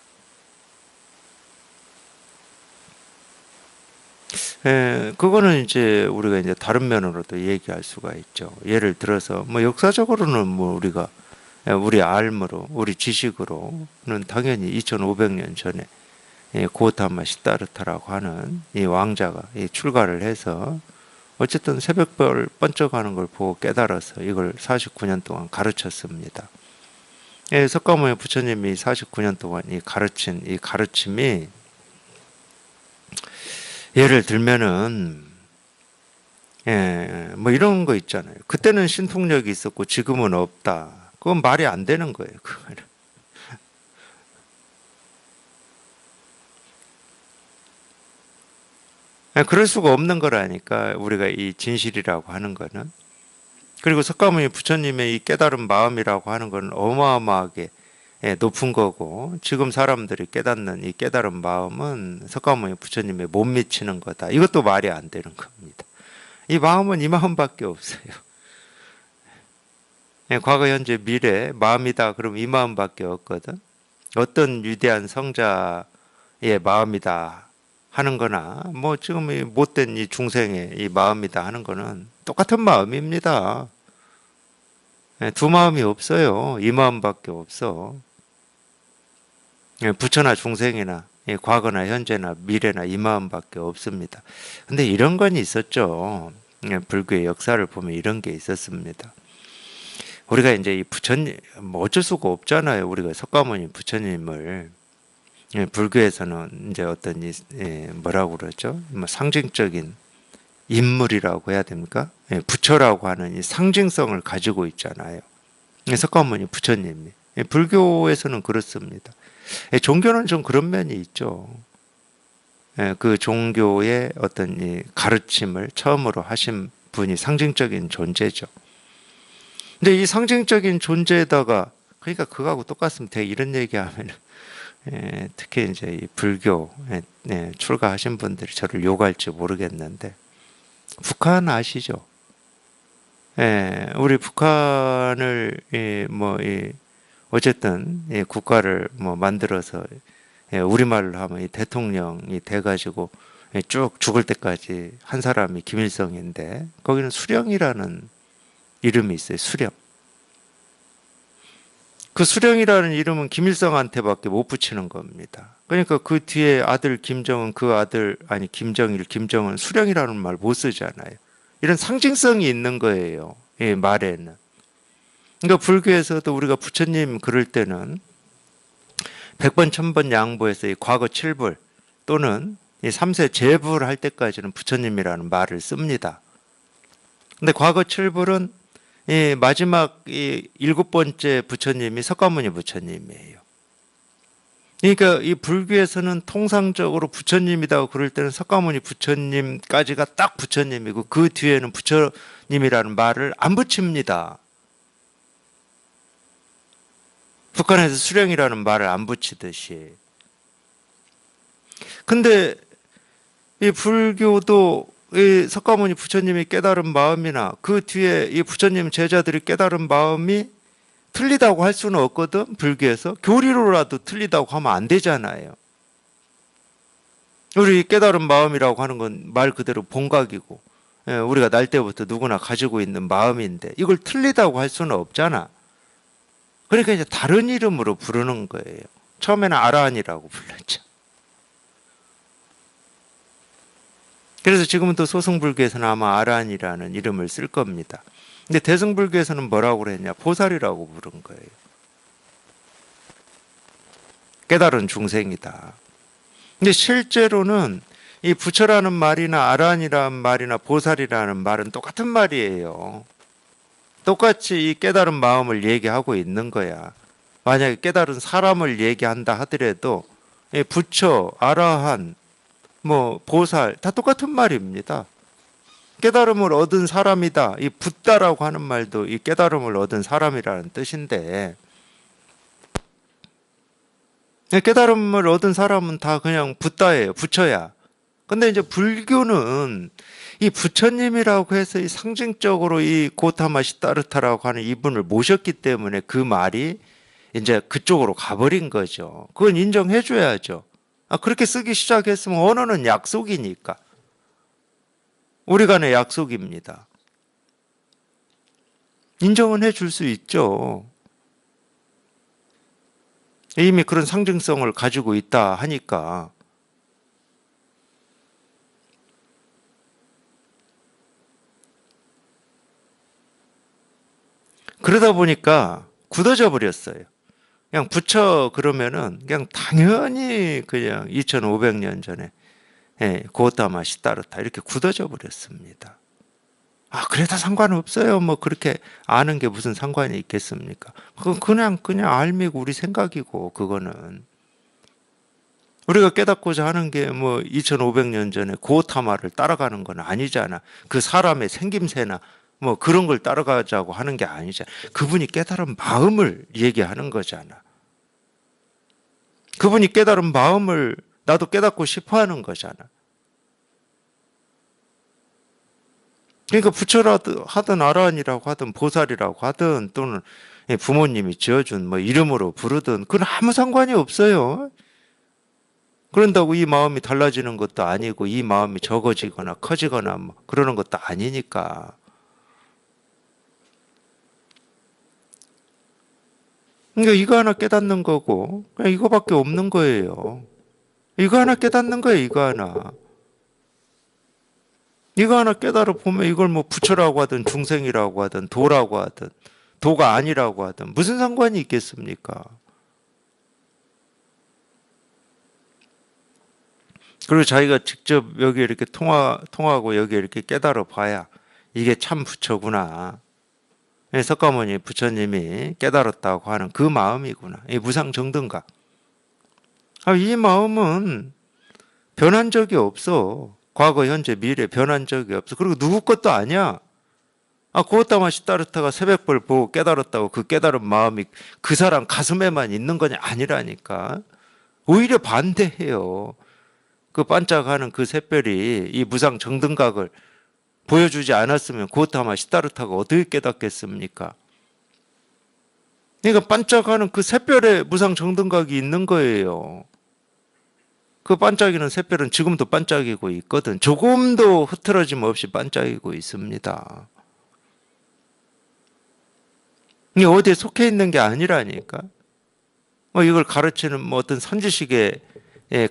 그거는 이제 우리가 이제 다른 면으로도 얘기할 수가 있죠. 예를 들어서 뭐 역사적으로는 뭐 우리가 우리 알므로 우리 지식으로는 당연히 2500년 전에 고타마 시다르타라고 하는 이 왕자가 출가를 해서 어쨌든 새벽별 번쩍하는 걸 보고 깨달아서 이걸 49년 동안 가르쳤습니다. 석가모니 부처님이 49년 동안 가르친 이 가르침이 예를 들면은 뭐 이런 거 있잖아요. 그때는 신통력이 있었고 지금은 없다. 그건 말이 안 되는 거예요. 그거는. 그럴 수가 없는 거라니까 우리가 이 진실이라고 하는 거는. 그리고 석가모니 부처님의 이 깨달은 마음이라고 하는 건 어마어마하게 높은 거고 지금 사람들이 깨닫는 이 깨달은 마음은 석가모니 부처님의 못 미치는 거다. 이것도 말이 안 되는 겁니다. 이 마음은 이 마음밖에 없어요. 과거 현재 미래 마음이다 그럼 이 마음밖에 없거든. 어떤 위대한 성자의 마음이다 하는 거나 뭐 지금 이 못된 이 중생의 이 마음이다 하는 거는 똑같은 마음입니다. 두 마음이 없어요. 이 마음밖에 없어. 부처나 중생이나 과거나 현재나 미래나 이 마음밖에 없습니다. 근데 이런 건 있었죠. 불교의 역사를 보면 이런 게 있었습니다. 우리가 이제 이 부처님 뭐 어쩔 수가 없잖아요. 우리가 석가모니 부처님을 불교에서는 이제 어떤 뭐라고 그러죠? 뭐 상징적인 인물이라고 해야 됩니까? 부처라고 하는 이 상징성을 가지고 있잖아요. 석가모니 부처님이. 불교에서는 그렇습니다. 종교는 좀 그런 면이 있죠. 그 종교의 어떤 이 가르침을 처음으로 하신 분이 상징적인 존재죠. 근데 이 상징적인 존재에다가 그러니까 그거하고 똑같습니다. 이런 얘기하면 특히 이제 이 불교 출가하신 분들이 저를 욕할지 모르겠는데 북한 아시죠? 우리 북한을 어쨌든 국가를 뭐 만들어서 우리말로 하면 이 대통령이 돼가지고 쭉 죽을 때까지 한 사람이 김일성인데 거기는 수령이라는 이름이 있어요. 수령. 그 수령이라는 이름은 김일성한테밖에 못 붙이는 겁니다. 그러니까 그 뒤에 아들 김정은 그 아들 아니 김정일 김정은 수령이라는 말 못 쓰잖아요. 이런 상징성이 있는 거예요. 말에는. 그러니까 불교에서도 우리가 부처님 그럴 때는 100번 1000번 양보해서 이 과거 7불 또는 이 3세 재불 할 때까지는 부처님이라는 말을 씁니다. 근데 과거 7불은 이 마지막 이 7번째 부처님이 석가모니 부처님이에요. 그러니까 이 불교에서는 통상적으로 부처님이다 그럴 때는 석가모니 부처님까지가 딱 부처님이고 그 뒤에는 부처님이라는 말을 안 붙입니다. 북한에서 수령이라는 말을 안 붙이듯이. 근데 이 불교도 이 석가모니 부처님이 깨달은 마음이나 그 뒤에 이 부처님 제자들이 깨달은 마음이 틀리다고 할 수는 없거든. 불교에서 교리로라도 틀리다고 하면 안 되잖아요. 우리 깨달은 마음이라고 하는 건 말 그대로 본각이고 우리가 날 때부터 누구나 가지고 있는 마음인데 이걸 틀리다고 할 수는 없잖아. 그러니까 이제 다른 이름으로 부르는 거예요. 처음에는 아라한이라고 불렀죠. 그래서 지금은 또 소승불교에서는 아마 아라한이라는 이름을 쓸 겁니다. 근데 대승불교에서는 뭐라고 그랬냐? 보살이라고 부른 거예요. 깨달은 중생이다. 근데 실제로는 이 부처라는 말이나 아란이라는 말이나 보살이라는 말은 똑같은 말이에요. 똑같이 이 깨달은 마음을 얘기하고 있는 거야. 만약에 깨달은 사람을 얘기한다 하더라도 이 부처, 아라한, 뭐 보살 다 똑같은 말입니다. 깨달음을 얻은 사람이다. 이 붓다라고 하는 말도 이 깨달음을 얻은 사람이라는 뜻인데, 깨달음을 얻은 사람은 다 그냥 붓다예요. 부처야. 근데 이제 불교는 이 부처님이라고 해서 이 상징적으로 이 고타마 시다르타라고 하는 이분을 모셨기 때문에 그 말이 이제 그쪽으로 가버린 거죠. 그건 인정해 줘야죠. 그렇게 쓰기 시작했으면 언어는 약속이니까. 우리 간의 약속입니다. 인정은 해 줄 수 있죠. 이미 그런 상징성을 가지고 있다 하니까. 그러다 보니까 굳어져 버렸어요. 그냥 부처 그러면은 그냥 당연히 그냥 2500년 전에 고타마 시다르타 이렇게 굳어져 버렸습니다. 그래도 상관없어요. 뭐 그렇게 아는 게 무슨 상관이 있겠습니까? 그건 그냥 알미고 우리 생각이고, 그거는 우리가 깨닫고자 하는 게 뭐 2500년 전에 고타마를 따라가는 건 아니잖아. 그 사람의 생김새나 뭐 그런 걸 따라가자고 하는 게 아니잖아. 그분이 깨달은 마음을 얘기하는 거잖아. 그분이 깨달은 마음을 나도 깨닫고 싶어 하는 거잖아. 그러니까 부처라도 하든 아라한이라고 하든 보살이라고 하든 또는 부모님이 지어준 뭐 이름으로 부르든 그건 아무 상관이 없어요. 그런다고 이 마음이 달라지는 것도 아니고 이 마음이 적어지거나 커지거나 뭐 그러는 것도 아니니까. 그러니까 이거 하나 깨닫는 거고 그냥 이거밖에 없는 거예요. 이거 하나 깨닫는 거예요. 이거 하나. 이거 하나 깨달아 보면 이걸 뭐 부처라고 하든 중생이라고 하든 도라고 하든 도가 아니라고 하든 무슨 상관이 있겠습니까? 그리고 자기가 직접 여기 이렇게 통하고 여기 이렇게 깨달아 봐야 이게 참 부처구나. 석가모니 부처님이 깨달았다고 하는 그 마음이구나. 이 무상정등각. 이 마음은 변한 적이 없어. 과거, 현재, 미래 변한 적이 없어. 그리고 누구 것도 아니야. 고타마 시다르타가 새벽별 보고 깨달았다고 그 깨달은 마음이 그 사람 가슴에만 있는 거냐? 아니라니까. 오히려 반대해요. 그 반짝하는 그 샛별이 이 무상 정등각을 보여주지 않았으면 고타마 시다르타가 어떻게 깨닫겠습니까? 그러니까 반짝하는 그 샛별에 무상 정등각이 있는 거예요. 그 반짝이는 샛별은 지금도 반짝이고 있거든. 조금도 흐트러짐 없이 반짝이고 있습니다. 이게 어디에 속해 있는 게 아니라니까. 이걸 가르치는 뭐 어떤 선지식에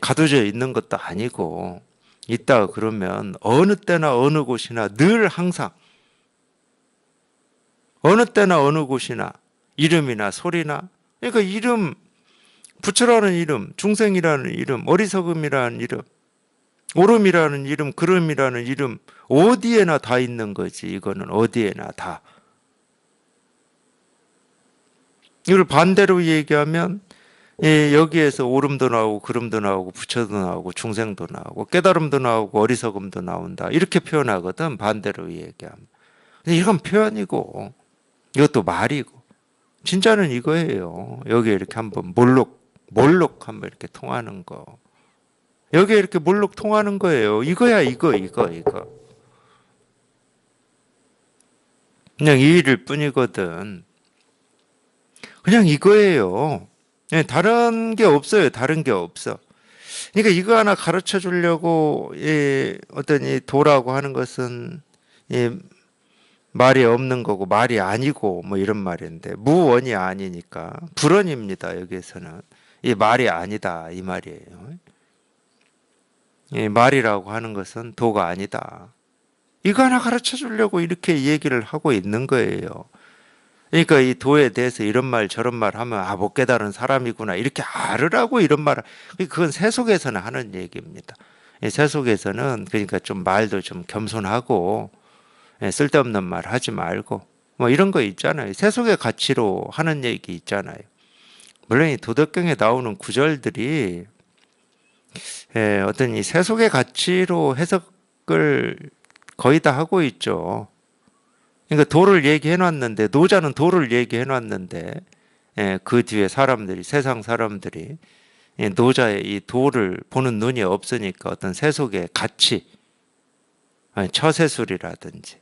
가둬져 있는 것도 아니고, 있다 그러면 어느 때나 어느 곳이나 늘 항상 어느 때나 어느 곳이나 이름이나 소리나, 그러니까 이름, 부처라는 이름, 중생이라는 이름, 어리석음이라는 이름, 오름이라는 이름, 그름이라는 이름, 어디에나 다 있는 거지. 이거는 어디에나 다. 이걸 반대로 얘기하면 여기에서 오름도 나오고 그름도 나오고 부처도 나오고 중생도 나오고 깨달음도 나오고 어리석음도 나온다. 이렇게 표현하거든. 반대로 얘기하면. 근데 이건 표현이고 이것도 말이고 진짜는 이거예요. 여기 이렇게 한번 몰록 한번 이렇게 통하는 거. 여기 이렇게 몰록 통하는 거예요. 이거야 이거. 그냥 이 일일 뿐이거든. 그냥 이거예요. 다른 게 없어요. 다른 게 없어. 그러니까 이거 하나 가르쳐 주려고 어떤 이 도라고 하는 것은 말이 없는 거고 말이 아니고 뭐 이런 말인데 무원이 아니니까 불원입니다. 여기에서는 이 말이 아니다 이 말이에요. 이 말이라고 하는 것은 도가 아니다. 이거 하나 가르쳐 주려고 이렇게 얘기를 하고 있는 거예요. 그러니까 이 도에 대해서 이런 말 저런 말 하면 못 깨달은 사람이구나 이렇게 알으라고 이런 말을, 그건 세속에서는 하는 얘기입니다. 세속에서는 그러니까 좀 말도 좀 겸손하고 쓸데없는 말 하지 말고 뭐 이런 거 있잖아요. 세속의 가치로 하는 얘기 있잖아요. 물론 이 도덕경에 나오는 구절들이 어떤 이 세속의 가치로 해석을 거의 다 하고 있죠. 그러니까 도를 얘기해 놨는데, 노자는 도를 얘기해 놨는데 그 뒤에 사람들이, 세상 사람들이 노자의 이 도를 보는 눈이 없으니까 어떤 세속의 가치, 처세술이라든지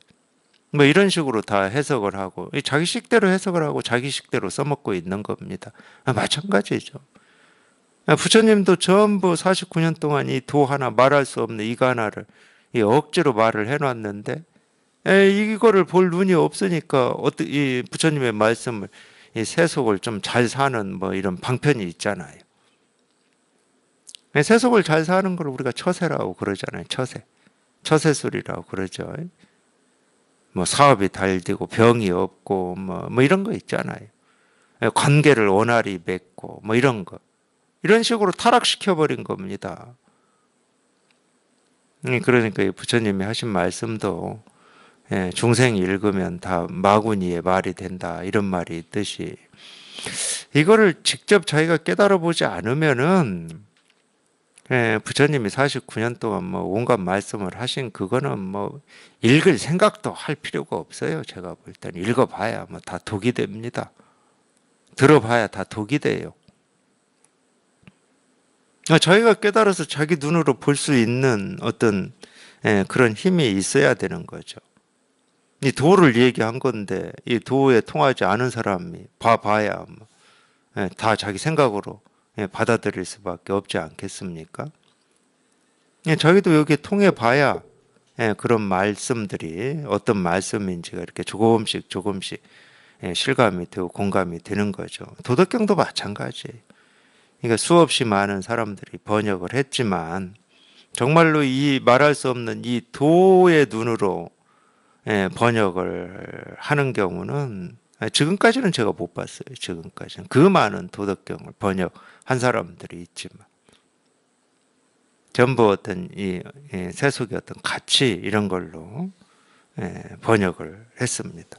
뭐 이런 식으로 다 해석을 하고 자기식대로 해석을 하고 자기식대로 써먹고 있는 겁니다. 마찬가지죠. 부처님도 전부 49년 동안 이 도 하나, 말할 수 없는 이거 하나를 억지로 말을 해놨는데 이거를 볼 눈이 없으니까 이 부처님의 말씀을, 이 세속을 좀 잘 사는 뭐 이런 방편이 있잖아요. 세속을 잘 사는 걸 우리가 처세라고 그러잖아요. 처세술이라고 그러죠. 뭐 사업이 잘 되고 병이 없고 뭐 이런 거 있잖아요. 관계를 원활히 맺고 뭐 이런 거, 이런 식으로 타락시켜 버린 겁니다. 그러니까 부처님이 하신 말씀도 중생이 읽으면 다 마구니의 말이 된다 이런 말이 있듯이, 이거를 직접 자기가 깨달아 보지 않으면은 부처님이 49년 동안 뭐 온갖 말씀을 하신 그거는 뭐 읽을 생각도 할 필요가 없어요. 제가 볼 때는 읽어봐야 뭐 다 독이 됩니다. 들어봐야 다 독이 돼요. 자기가 깨달아서 자기 눈으로 볼 수 있는 어떤 그런 힘이 있어야 되는 거죠. 이 도를 얘기한 건데 이 도에 통하지 않은 사람이 봐봐야 다 자기 생각으로 받아들일 수밖에 없지 않겠습니까? 자기도 여기 통해 봐야 그런 말씀들이 어떤 말씀인지가 이렇게 조금씩 실감이 되고 공감이 되는 거죠. 도덕경도 마찬가지예요. 그러니까 수없이 많은 사람들이 번역을 했지만 정말로 이 말할 수 없는 이 도의 눈으로 번역을 하는 경우는 지금까지는 제가 못 봤어요. 지금까지는 그 많은 도덕경을 번역한 사람들이 있지만 전부 어떤 이 세속의 어떤 가치 이런 걸로 번역을 했습니다.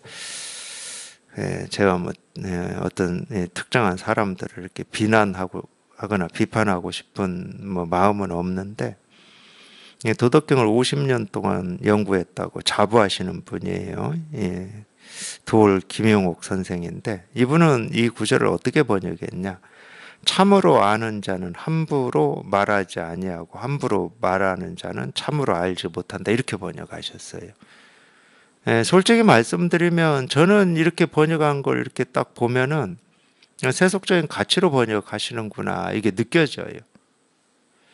제가 뭐 어떤 특정한 사람들을 이렇게 하거나 비판하고 싶은 뭐 마음은 없는데, 도덕경을 50년 동안 연구했다고 자부하시는 분이에요. 도올 김용옥 선생인데, 이분은 이 구절을 어떻게 번역했냐? 참으로 아는 자는 함부로 말하지 아니하고 함부로 말하는 자는 참으로 알지 못한다, 이렇게 번역하셨어요. 솔직히 말씀드리면 저는 이렇게 번역한 걸 이렇게 딱 보면은 세속적인 가치로 번역하시는구나 이게 느껴져요.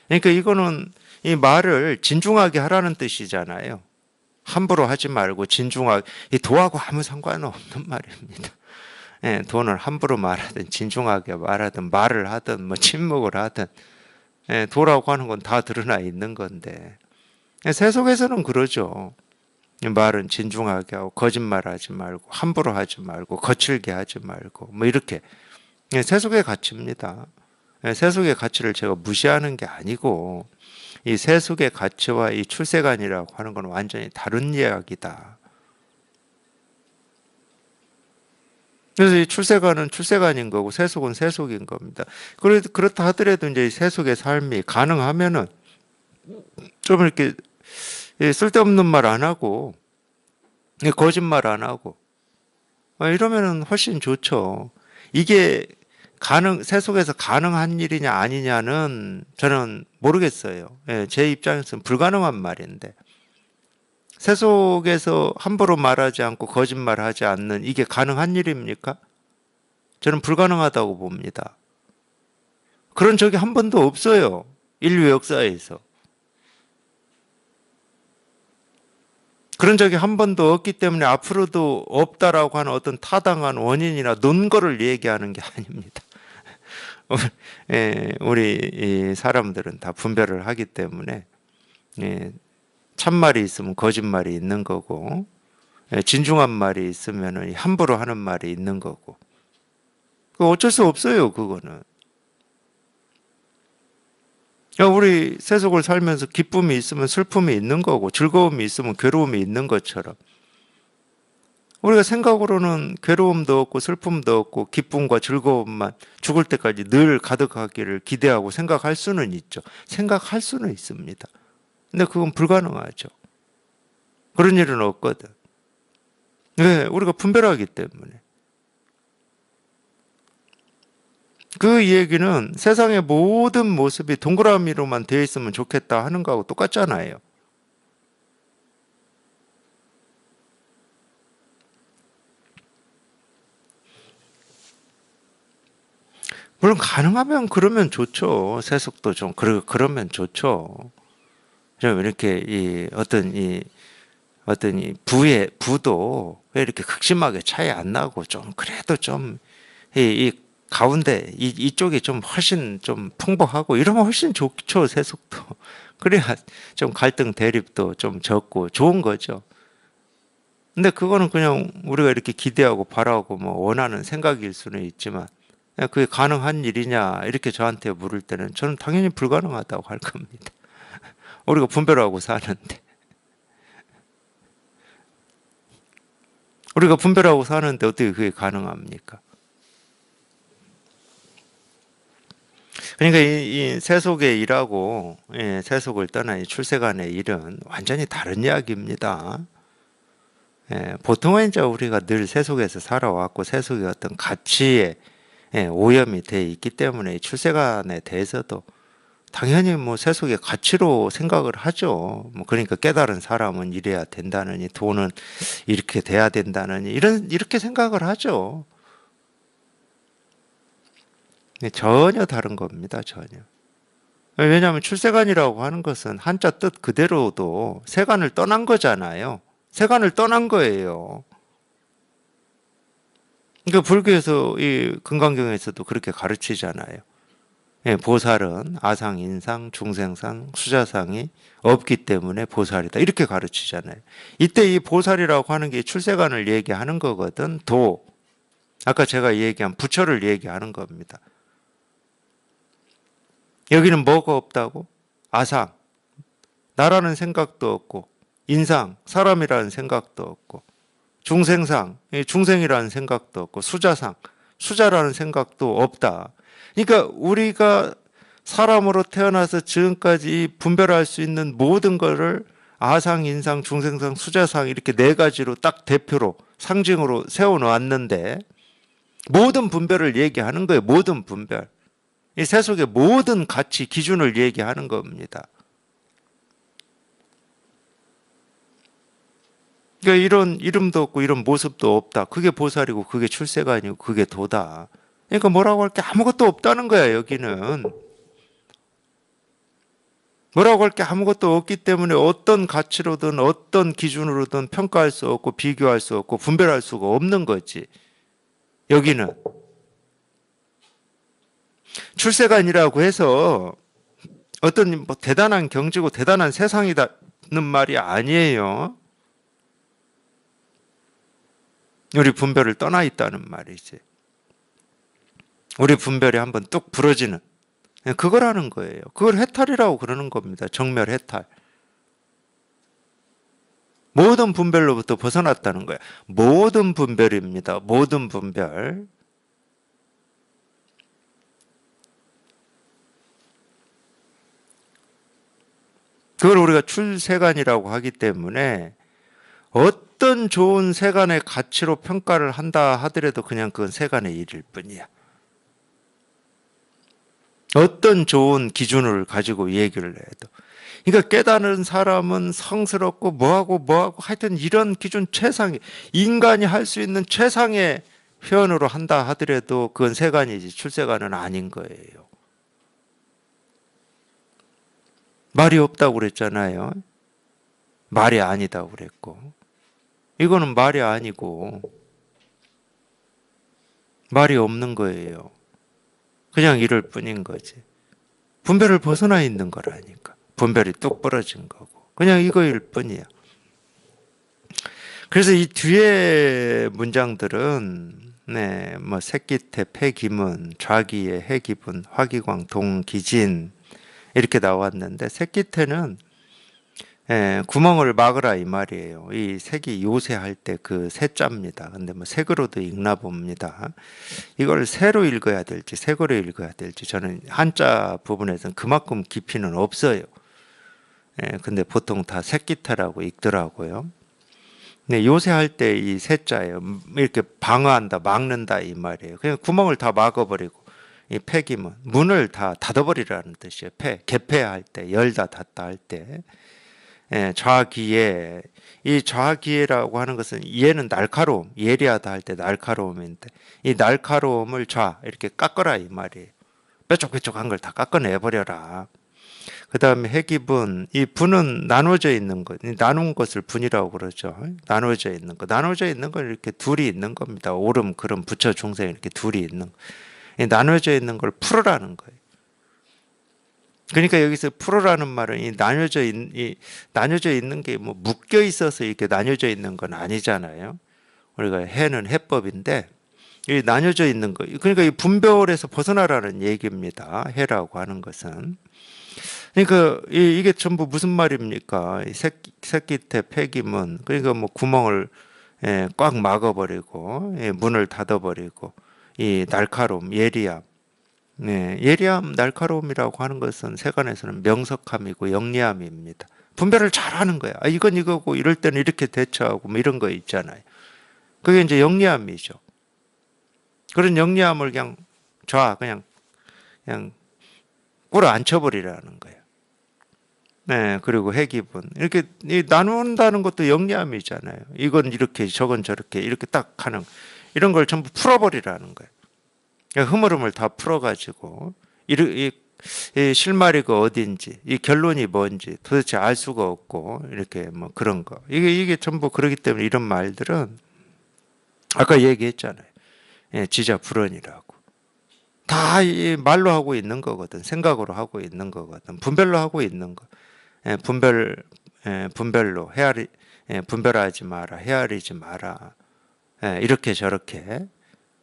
그러니까 이거는 이 말을 진중하게 하라는 뜻이잖아요. 함부로 하지 말고 진중하게, 이 도하고 아무 상관은 없는 말입니다. 도는 함부로 말하든 진중하게 말하든 말을 하든 뭐 침묵을 하든 도라고 하는 건 다 드러나 있는 건데, 세속에서는 그러죠. 말은 진중하게 하고 거짓말하지 말고 함부로 하지 말고 거칠게 하지 말고 뭐 이렇게 세속의 가치입니다. 세속의 가치를 제가 무시하는 게 아니고 이 세속의 가치와 이 출세관이라고 하는 건 완전히 다른 이야기다. 그래서 이 출세관은 출세관인 거고 세속은 세속인 겁니다. 그렇다 하더라도 이제 세속의 삶이 가능하면은 좀 이렇게 쓸데없는 말 안 하고 거짓말 안 하고 이러면은 훨씬 좋죠. 이게 세속에서 가능한 일이냐 아니냐는 저는 모르겠어요. 제 입장에서는 불가능한 말인데, 세속에서 함부로 말하지 않고 거짓말하지 않는 이게 가능한 일입니까? 저는 불가능하다고 봅니다. 그런 적이 한 번도 없어요. 인류 역사에서. 그런 적이 한 번도 없기 때문에 앞으로도 없다라고 하는 어떤 타당한 원인이나 논거를 얘기하는 게 아닙니다. 우리 사람들은 다 분별을 하기 때문에 참말이 있으면 거짓말이 있는 거고 진중한 말이 있으면 함부로 하는 말이 있는 거고. 어쩔 수 없어요, 그거는. 우리 세속을 살면서 기쁨이 있으면 슬픔이 있는 거고, 즐거움이 있으면 괴로움이 있는 것처럼. 우리가 생각으로는 괴로움도 없고 슬픔도 없고 기쁨과 즐거움만 죽을 때까지 늘 가득하기를 기대하고 생각할 수는 있죠. 생각할 수는 있습니다. 근데 그건 불가능하죠. 그런 일은 없거든. 왜? 우리가 분별하기 때문에. 그 얘기는 세상의 모든 모습이 동그라미로만 되어 있으면 좋겠다 하는 거하고 똑같잖아요. 물론 가능하면 그러면 좋죠. 세속도 좀 그러면 좋죠. 좀 이렇게 어떤 이 부도 왜 이렇게 극심하게 차이 안 나고 좀 그래도 좀 이 가운데 이쪽이 좀 훨씬 좀 풍부하고 이러면 훨씬 좋죠. 세속도. 그래야 좀 갈등 대립도 좀 적고 좋은 거죠. 근데 그거는 그냥 우리가 이렇게 기대하고 바라고 뭐 원하는 생각일 수는 있지만 그게 가능한 일이냐 이렇게 저한테 물을 때는 저는 당연히 불가능하다고 할 겁니다. 우리가 분별하고 사는데 어떻게 그게 가능합니까? 그러니까 이 세속의 일하고 세속을 떠난 이 출세간의 일은 완전히 다른 이야기입니다. 보통은 이제 우리가 늘 세속에서 살아왔고 세속의 어떤 가치에 오염이 돼 있기 때문에 이 출세간에 대해서도 당연히 뭐 세속의 가치로 생각을 하죠. 뭐 그러니까 깨달은 사람은 이래야 된다느니 돈은 이렇게 돼야 된다느니 이렇게 생각을 하죠. 전혀 다른 겁니다. 전혀. 왜냐하면 출세간이라고 하는 것은 한자 뜻 그대로도 세간을 떠난 거잖아요. 세간을 떠난 거예요. 그러니까 불교에서 이 금강경에서도 그렇게 가르치잖아요. 보살은 아상, 인상, 중생상, 수자상이 없기 때문에 보살이다. 이렇게 가르치잖아요. 이때 이 보살이라고 하는 게 출세간을 얘기하는 거거든. 아까 제가 얘기한 부처를 얘기하는 겁니다. 여기는 뭐가 없다고? 아상, 나라는 생각도 없고, 인상, 사람이라는 생각도 없고, 중생상, 중생이라는 생각도 없고, 수자상, 수자라는 생각도 없다. 그러니까 우리가 사람으로 태어나서 지금까지 분별할 수 있는 모든 것을 아상, 인상, 중생상, 수자상 이렇게 네 가지로 딱 대표로 상징으로 세워놓았는데 모든 분별을 얘기하는 거예요. 모든 분별. 이 세속의 모든 가치, 기준을 얘기하는 겁니다. 그러니까 이런 이름도 없고 이런 모습도 없다. 그게 보살이고 그게 출세가 아니고 그게 도다. 그러니까 뭐라고 할 게 아무것도 없다는 거야, 여기는. 뭐라고 할 게 아무것도 없기 때문에 어떤 가치로든 어떤 기준으로든 평가할 수 없고 비교할 수 없고 분별할 수가 없는 거지. 여기는. 출세간이라고 해서 어떤 뭐 대단한 경지고 대단한 세상이다는 말이 아니에요. 우리 분별을 떠나 있다는 말이지. 우리 분별이 한번 뚝 부러지는 그거라는 거예요. 그걸 해탈이라고 그러는 겁니다. 정멸 해탈. 모든 분별로부터 벗어났다는 거예요. 모든 분별입니다. 모든 분별. 그걸 우리가 출세간이라고 하기 때문에 어떤 좋은 세간의 가치로 평가를 한다 하더라도 그냥 그건 세간의 일일 뿐이야. 어떤 좋은 기준을 가지고 얘기를 해도. 그러니까 깨달은 사람은 성스럽고 뭐하고 하여튼 이런 기준 최상의, 인간이 할 수 있는 최상의 표현으로 한다 하더라도 그건 세간이지 출세간은 아닌 거예요. 말이 없다고 그랬잖아요. 말이 아니다고 그랬고. 이거는 말이 아니고 말이 없는 거예요. 그냥 이럴 뿐인 거지. 분별을 벗어나 있는 거라니까. 분별이 뚝 부러진 거고. 그냥 이거일 뿐이야. 그래서 이 뒤에 문장들은 뭐 새끼태 폐기문, 좌기의 해기분, 화기광 동기진 이렇게 나왔는데 새끼태는 구멍을 막으라 이 말이에요. 이 색이 요새할 때 그 새자입니다. 근데 뭐 색으로도 읽나 봅니다. 이걸 새로 읽어야 될지 색으로 읽어야 될지 저는 한자 부분에서는 그만큼 깊이는 없어요. 근데 보통 다 새끼태라고 읽더라고요. 네, 요새할 때 이 새자예요. 이렇게 방어한다, 막는다 이 말이에요. 그냥 구멍을 다 막아버리고 이 폐기문, 문을 다 닫아버리라는 뜻이에요. 개폐할 때, 열다 닫다 할 때. 좌기에 이 좌기에라고 하는 것은 얘는 날카로움, 예리하다 할 때 날카로움인데 이 날카로움을 좌 이렇게 깎아라 이 말이에요. 뾰족뾰족한 걸 다 깎아내버려라. 그 다음에 해기분, 이 분은 나눠져 있는 것, 나눈 것을 분이라고 그러죠. 나눠져 있는 것, 나눠져 있는 건 이렇게 둘이 있는 겁니다. 오름, 그름, 부처, 중생 이렇게 둘이 있는 거. 이 나눠져 있는 걸 풀으라는 거예요. 그러니까 여기서 풀어라는 말은 이 나뉘어져 있는 게 뭐 묶여 있어서 이렇게 나뉘어져 있는 건 아니잖아요. 우리가 해는 해법인데 이 나뉘어져 있는 거, 그러니까 이 분별에서 벗어나라는 얘기입니다. 해라고 하는 것은. 그러니까 이게 전부 무슨 말입니까? 이 새끼태 폐기문, 그러니까 뭐 구멍을 꽉 막아버리고 문을 닫아버리고 이 날카로움, 예리함. 예리함, 날카로움이라고 하는 것은 세간에서는 명석함이고 영리함입니다. 분별을 잘하는 거야. 이건 이거고 이럴 때는 이렇게 대처하고 뭐 이런 거 있잖아요. 그게 이제 영리함이죠. 그런 영리함을 그냥 그냥 꿇어 앉혀버리라는 거예요. 그리고 해기분. 이렇게 나눈다는 것도 영리함이잖아요. 이건 이렇게, 저건 저렇게, 이렇게 딱 하는, 이런 걸 전부 풀어버리라는 거예요. 흐물흐물 다 풀어가지고, 이 실마리가 어딘지, 이 결론이 뭔지 도대체 알 수가 없고, 이렇게 뭐 그런 거. 이게 전부 그러기 때문에 이런 말들은, 아까 얘기했잖아요. 지자불언이라고. 다 이 말로 하고 있는 거거든. 생각으로 하고 있는 거거든. 분별로 하고 있는 거. 분별로 분별하지 마라. 헤아리지 마라. 이렇게 저렇게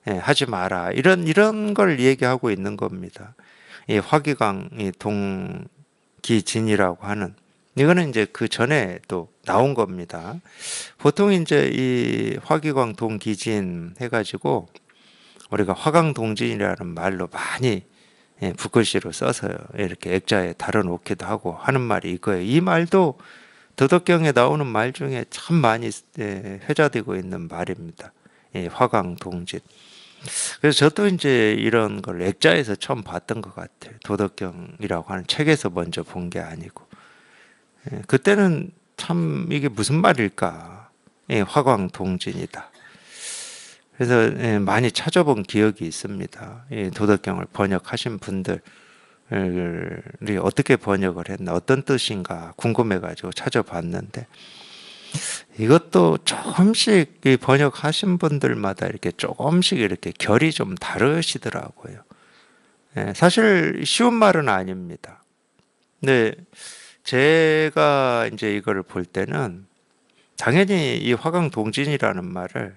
하지 마라. 이런 걸 얘기하고 있는 겁니다. 이 화기강 이 동기진이라고 하는 이거는 이제 그 전에 또 나온 겁니다. 보통 이제 이 화기광 동기진 해가지고 우리가 화강동진이라는 말로 많이 붓글씨로 써서 이렇게 액자에 달아놓기도 하고 하는 말이 이거예요. 이 말도 도덕경에 나오는 말 중에 참 많이 회자되고 있는 말입니다. 화강동진. 그래서 저도 이제 이런 걸 액자에서 처음 봤던 것 같아요. 도덕경이라고 하는 책에서 먼저 본 게 아니고. 그때는 참 이게 무슨 말일까? 화광동진이다. 그래서 많이 찾아본 기억이 있습니다. 도덕경을 번역하신 분들이 어떻게 번역을 했나, 어떤 뜻인가 궁금해가지고 찾아봤는데 이것도 조금씩 번역하신 분들마다 이렇게 조금씩 이렇게 결이 좀 다르시더라고요. 사실 쉬운 말은 아닙니다. 근데 제가 이제 이거를 볼 때는 당연히 이 화강동진이라는 말을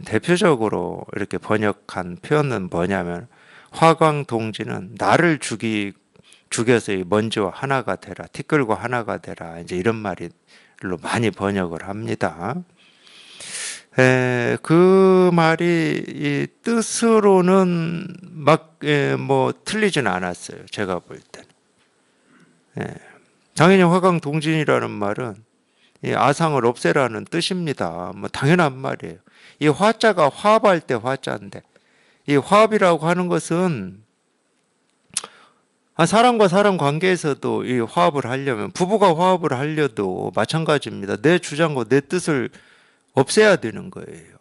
대표적으로 이렇게 번역한 표현은 뭐냐면 화광동지는 나를 죽여서 먼지와 하나가 되라, 티끌과 하나가 되라, 이제 이런 말로 많이 번역을 합니다. 그 말이 이 뜻으로는 막 뭐 틀리진 않았어요. 제가 볼 때는. 당연히 화광동진이라는 말은 이 아상을 없애라는 뜻입니다. 뭐 당연한 말이에요. 이 화자가 화합할 때 화자인데 이 화합이라고 하는 것은 사람과 사람 관계에서도 이 화합을 하려면 부부가 화합을 하려도 마찬가지입니다. 내 주장과 내 뜻을 없애야 되는 거예요.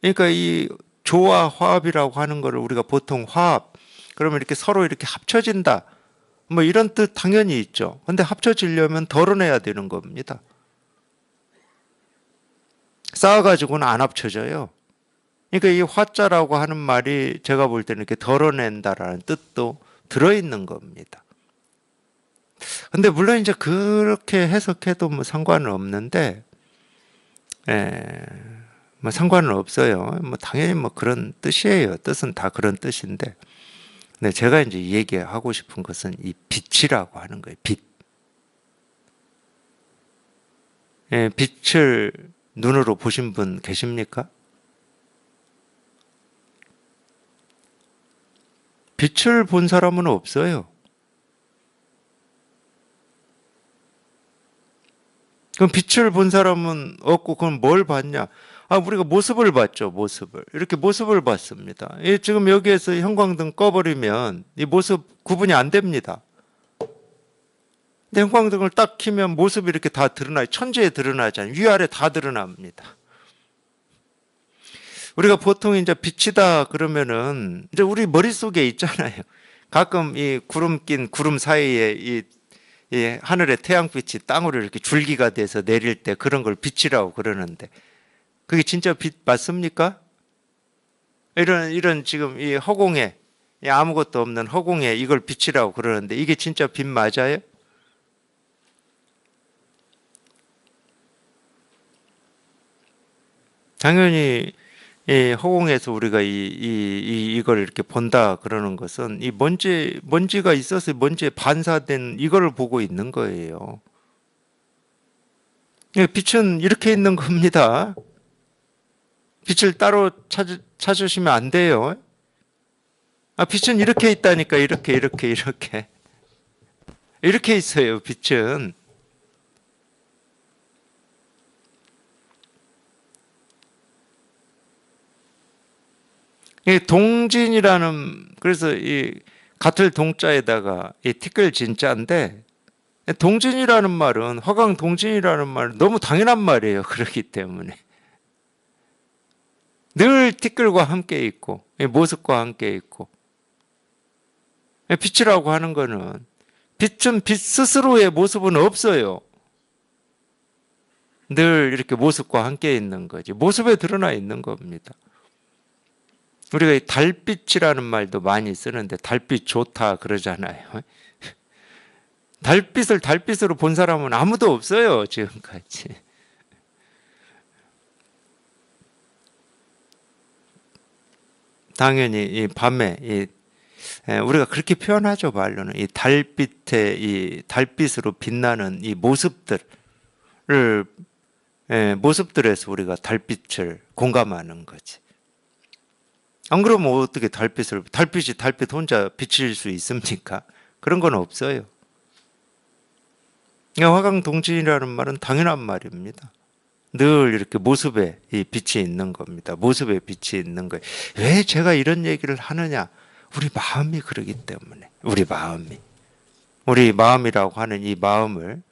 그러니까 이 조화 화합이라고 하는 거를 우리가 보통 화합 그러면 이렇게 서로 이렇게 합쳐진다 뭐 이런 뜻 당연히 있죠. 근데 합쳐지려면 덜어내야 되는 겁니다. 쌓아가지고는 안 합쳐져요. 그러니까 이 화자라고 하는 말이 제가 볼 때는 이렇게 덜어낸다라는 뜻도 들어있는 겁니다. 근데 물론 이제 그렇게 해석해도 뭐 상관은 없는데, 예, 뭐 상관은 없어요. 뭐 당연히 뭐 그런 뜻이에요. 뜻은 다 그런 뜻인데. 네, 제가 이제 얘기하고 싶은 것은 이 빛이라고 하는 거예요. 빛. 예, 빛을 눈으로 보신 분 계십니까? 빛을 본 사람은 없어요. 그럼 빛을 본 사람은 없고, 그럼 뭘 봤냐? 아, 우리가 모습을 봤죠, 모습을. 이렇게 모습을 봤습니다. 지금 여기에서 형광등 꺼버리면 이 모습 구분이 안 됩니다. 근데 형광등을 딱 켜면 모습이 이렇게 다 드러나요. 천지에 드러나잖아요. 위아래 다 드러납니다. 우리가 보통 이제 빛이다 그러면은 이제 우리 머릿속에 있잖아요. 가끔 이 구름 낀 구름 사이에 이 하늘의 태양빛이 땅으로 이렇게 줄기가 돼서 내릴 때 그런 걸 빛이라고 그러는데 그게 진짜 빛 맞습니까? 이런 지금 이 허공에 이 아무것도 없는 허공에 이걸 빛이라고 그러는데 이게 진짜 빛 맞아요? 당연히 이 허공에서 우리가 이걸 이렇게 본다 그러는 것은 이 먼지가 있어서 먼지에 반사된 이거를 보고 있는 거예요. 빛은 이렇게 있는 겁니다. 빛을 따로 찾으시면 안 돼요. 아, 빛은 이렇게 있다니까. 이렇게 있어요, 빛은. 이 동진이라는, 그래서 이 같을 동자에다가 이 티끌 진자인데, 동진이라는 말은, 화강 동진이라는 말은 너무 당연한 말이에요. 그렇기 때문에. 늘 티끌과 함께 있고, 모습과 함께 있고. 빛이라고 하는 거는, 빛은 빛 스스로의 모습은 없어요. 늘 이렇게 모습과 함께 있는 거지. 모습에 드러나 있는 겁니다. 우리가 이 달빛이라는 말도 많이 쓰는데 달빛 좋다 그러잖아요. 달빛을 달빛으로 본 사람은 아무도 없어요, 지금까지. 당연히 이 밤에 우리가 그렇게 표현하죠, 말로는. 이 달빛에 이 달빛으로 빛나는 이 모습들을 모습들에서 우리가 달빛을 공감하는 거지. 안 그러면 어떻게 달빛이 달빛 혼자 비칠 수 있습니까? 그런 건 없어요. 화강동진이라는 말은 당연한 말입니다. 늘 이렇게 모습에 이 빛이 있는 겁니다. 모습에 빛이 있는 거예요. 왜 제가 이런 얘기를 하느냐? 우리 마음이 그러기 때문에. 우리 마음이라고 하는 이 마음이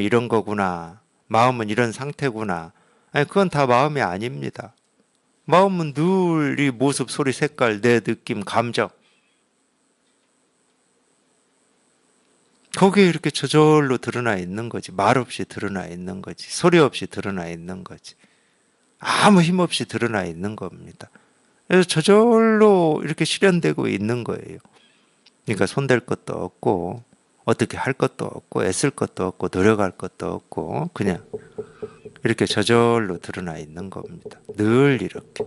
이런 거구나. 마음은 이런 상태구나. 아니, 그건 다 마음이 아닙니다. 마음은 늘 이 모습, 소리, 색깔, 내 느낌, 감정. 거기에 이렇게 저절로 드러나 있는 거지. 말 없이 드러나 있는 거지. 소리 없이 드러나 있는 거지. 아무 힘 없이 드러나 있는 겁니다. 그래서 저절로 이렇게 실현되고 있는 거예요. 그러니까 손댈 것도 없고, 어떻게 할 것도 없고, 애쓸 것도 없고, 노력할 것도 없고, 그냥 이렇게 저절로 드러나 있는 겁니다. 늘 이렇게.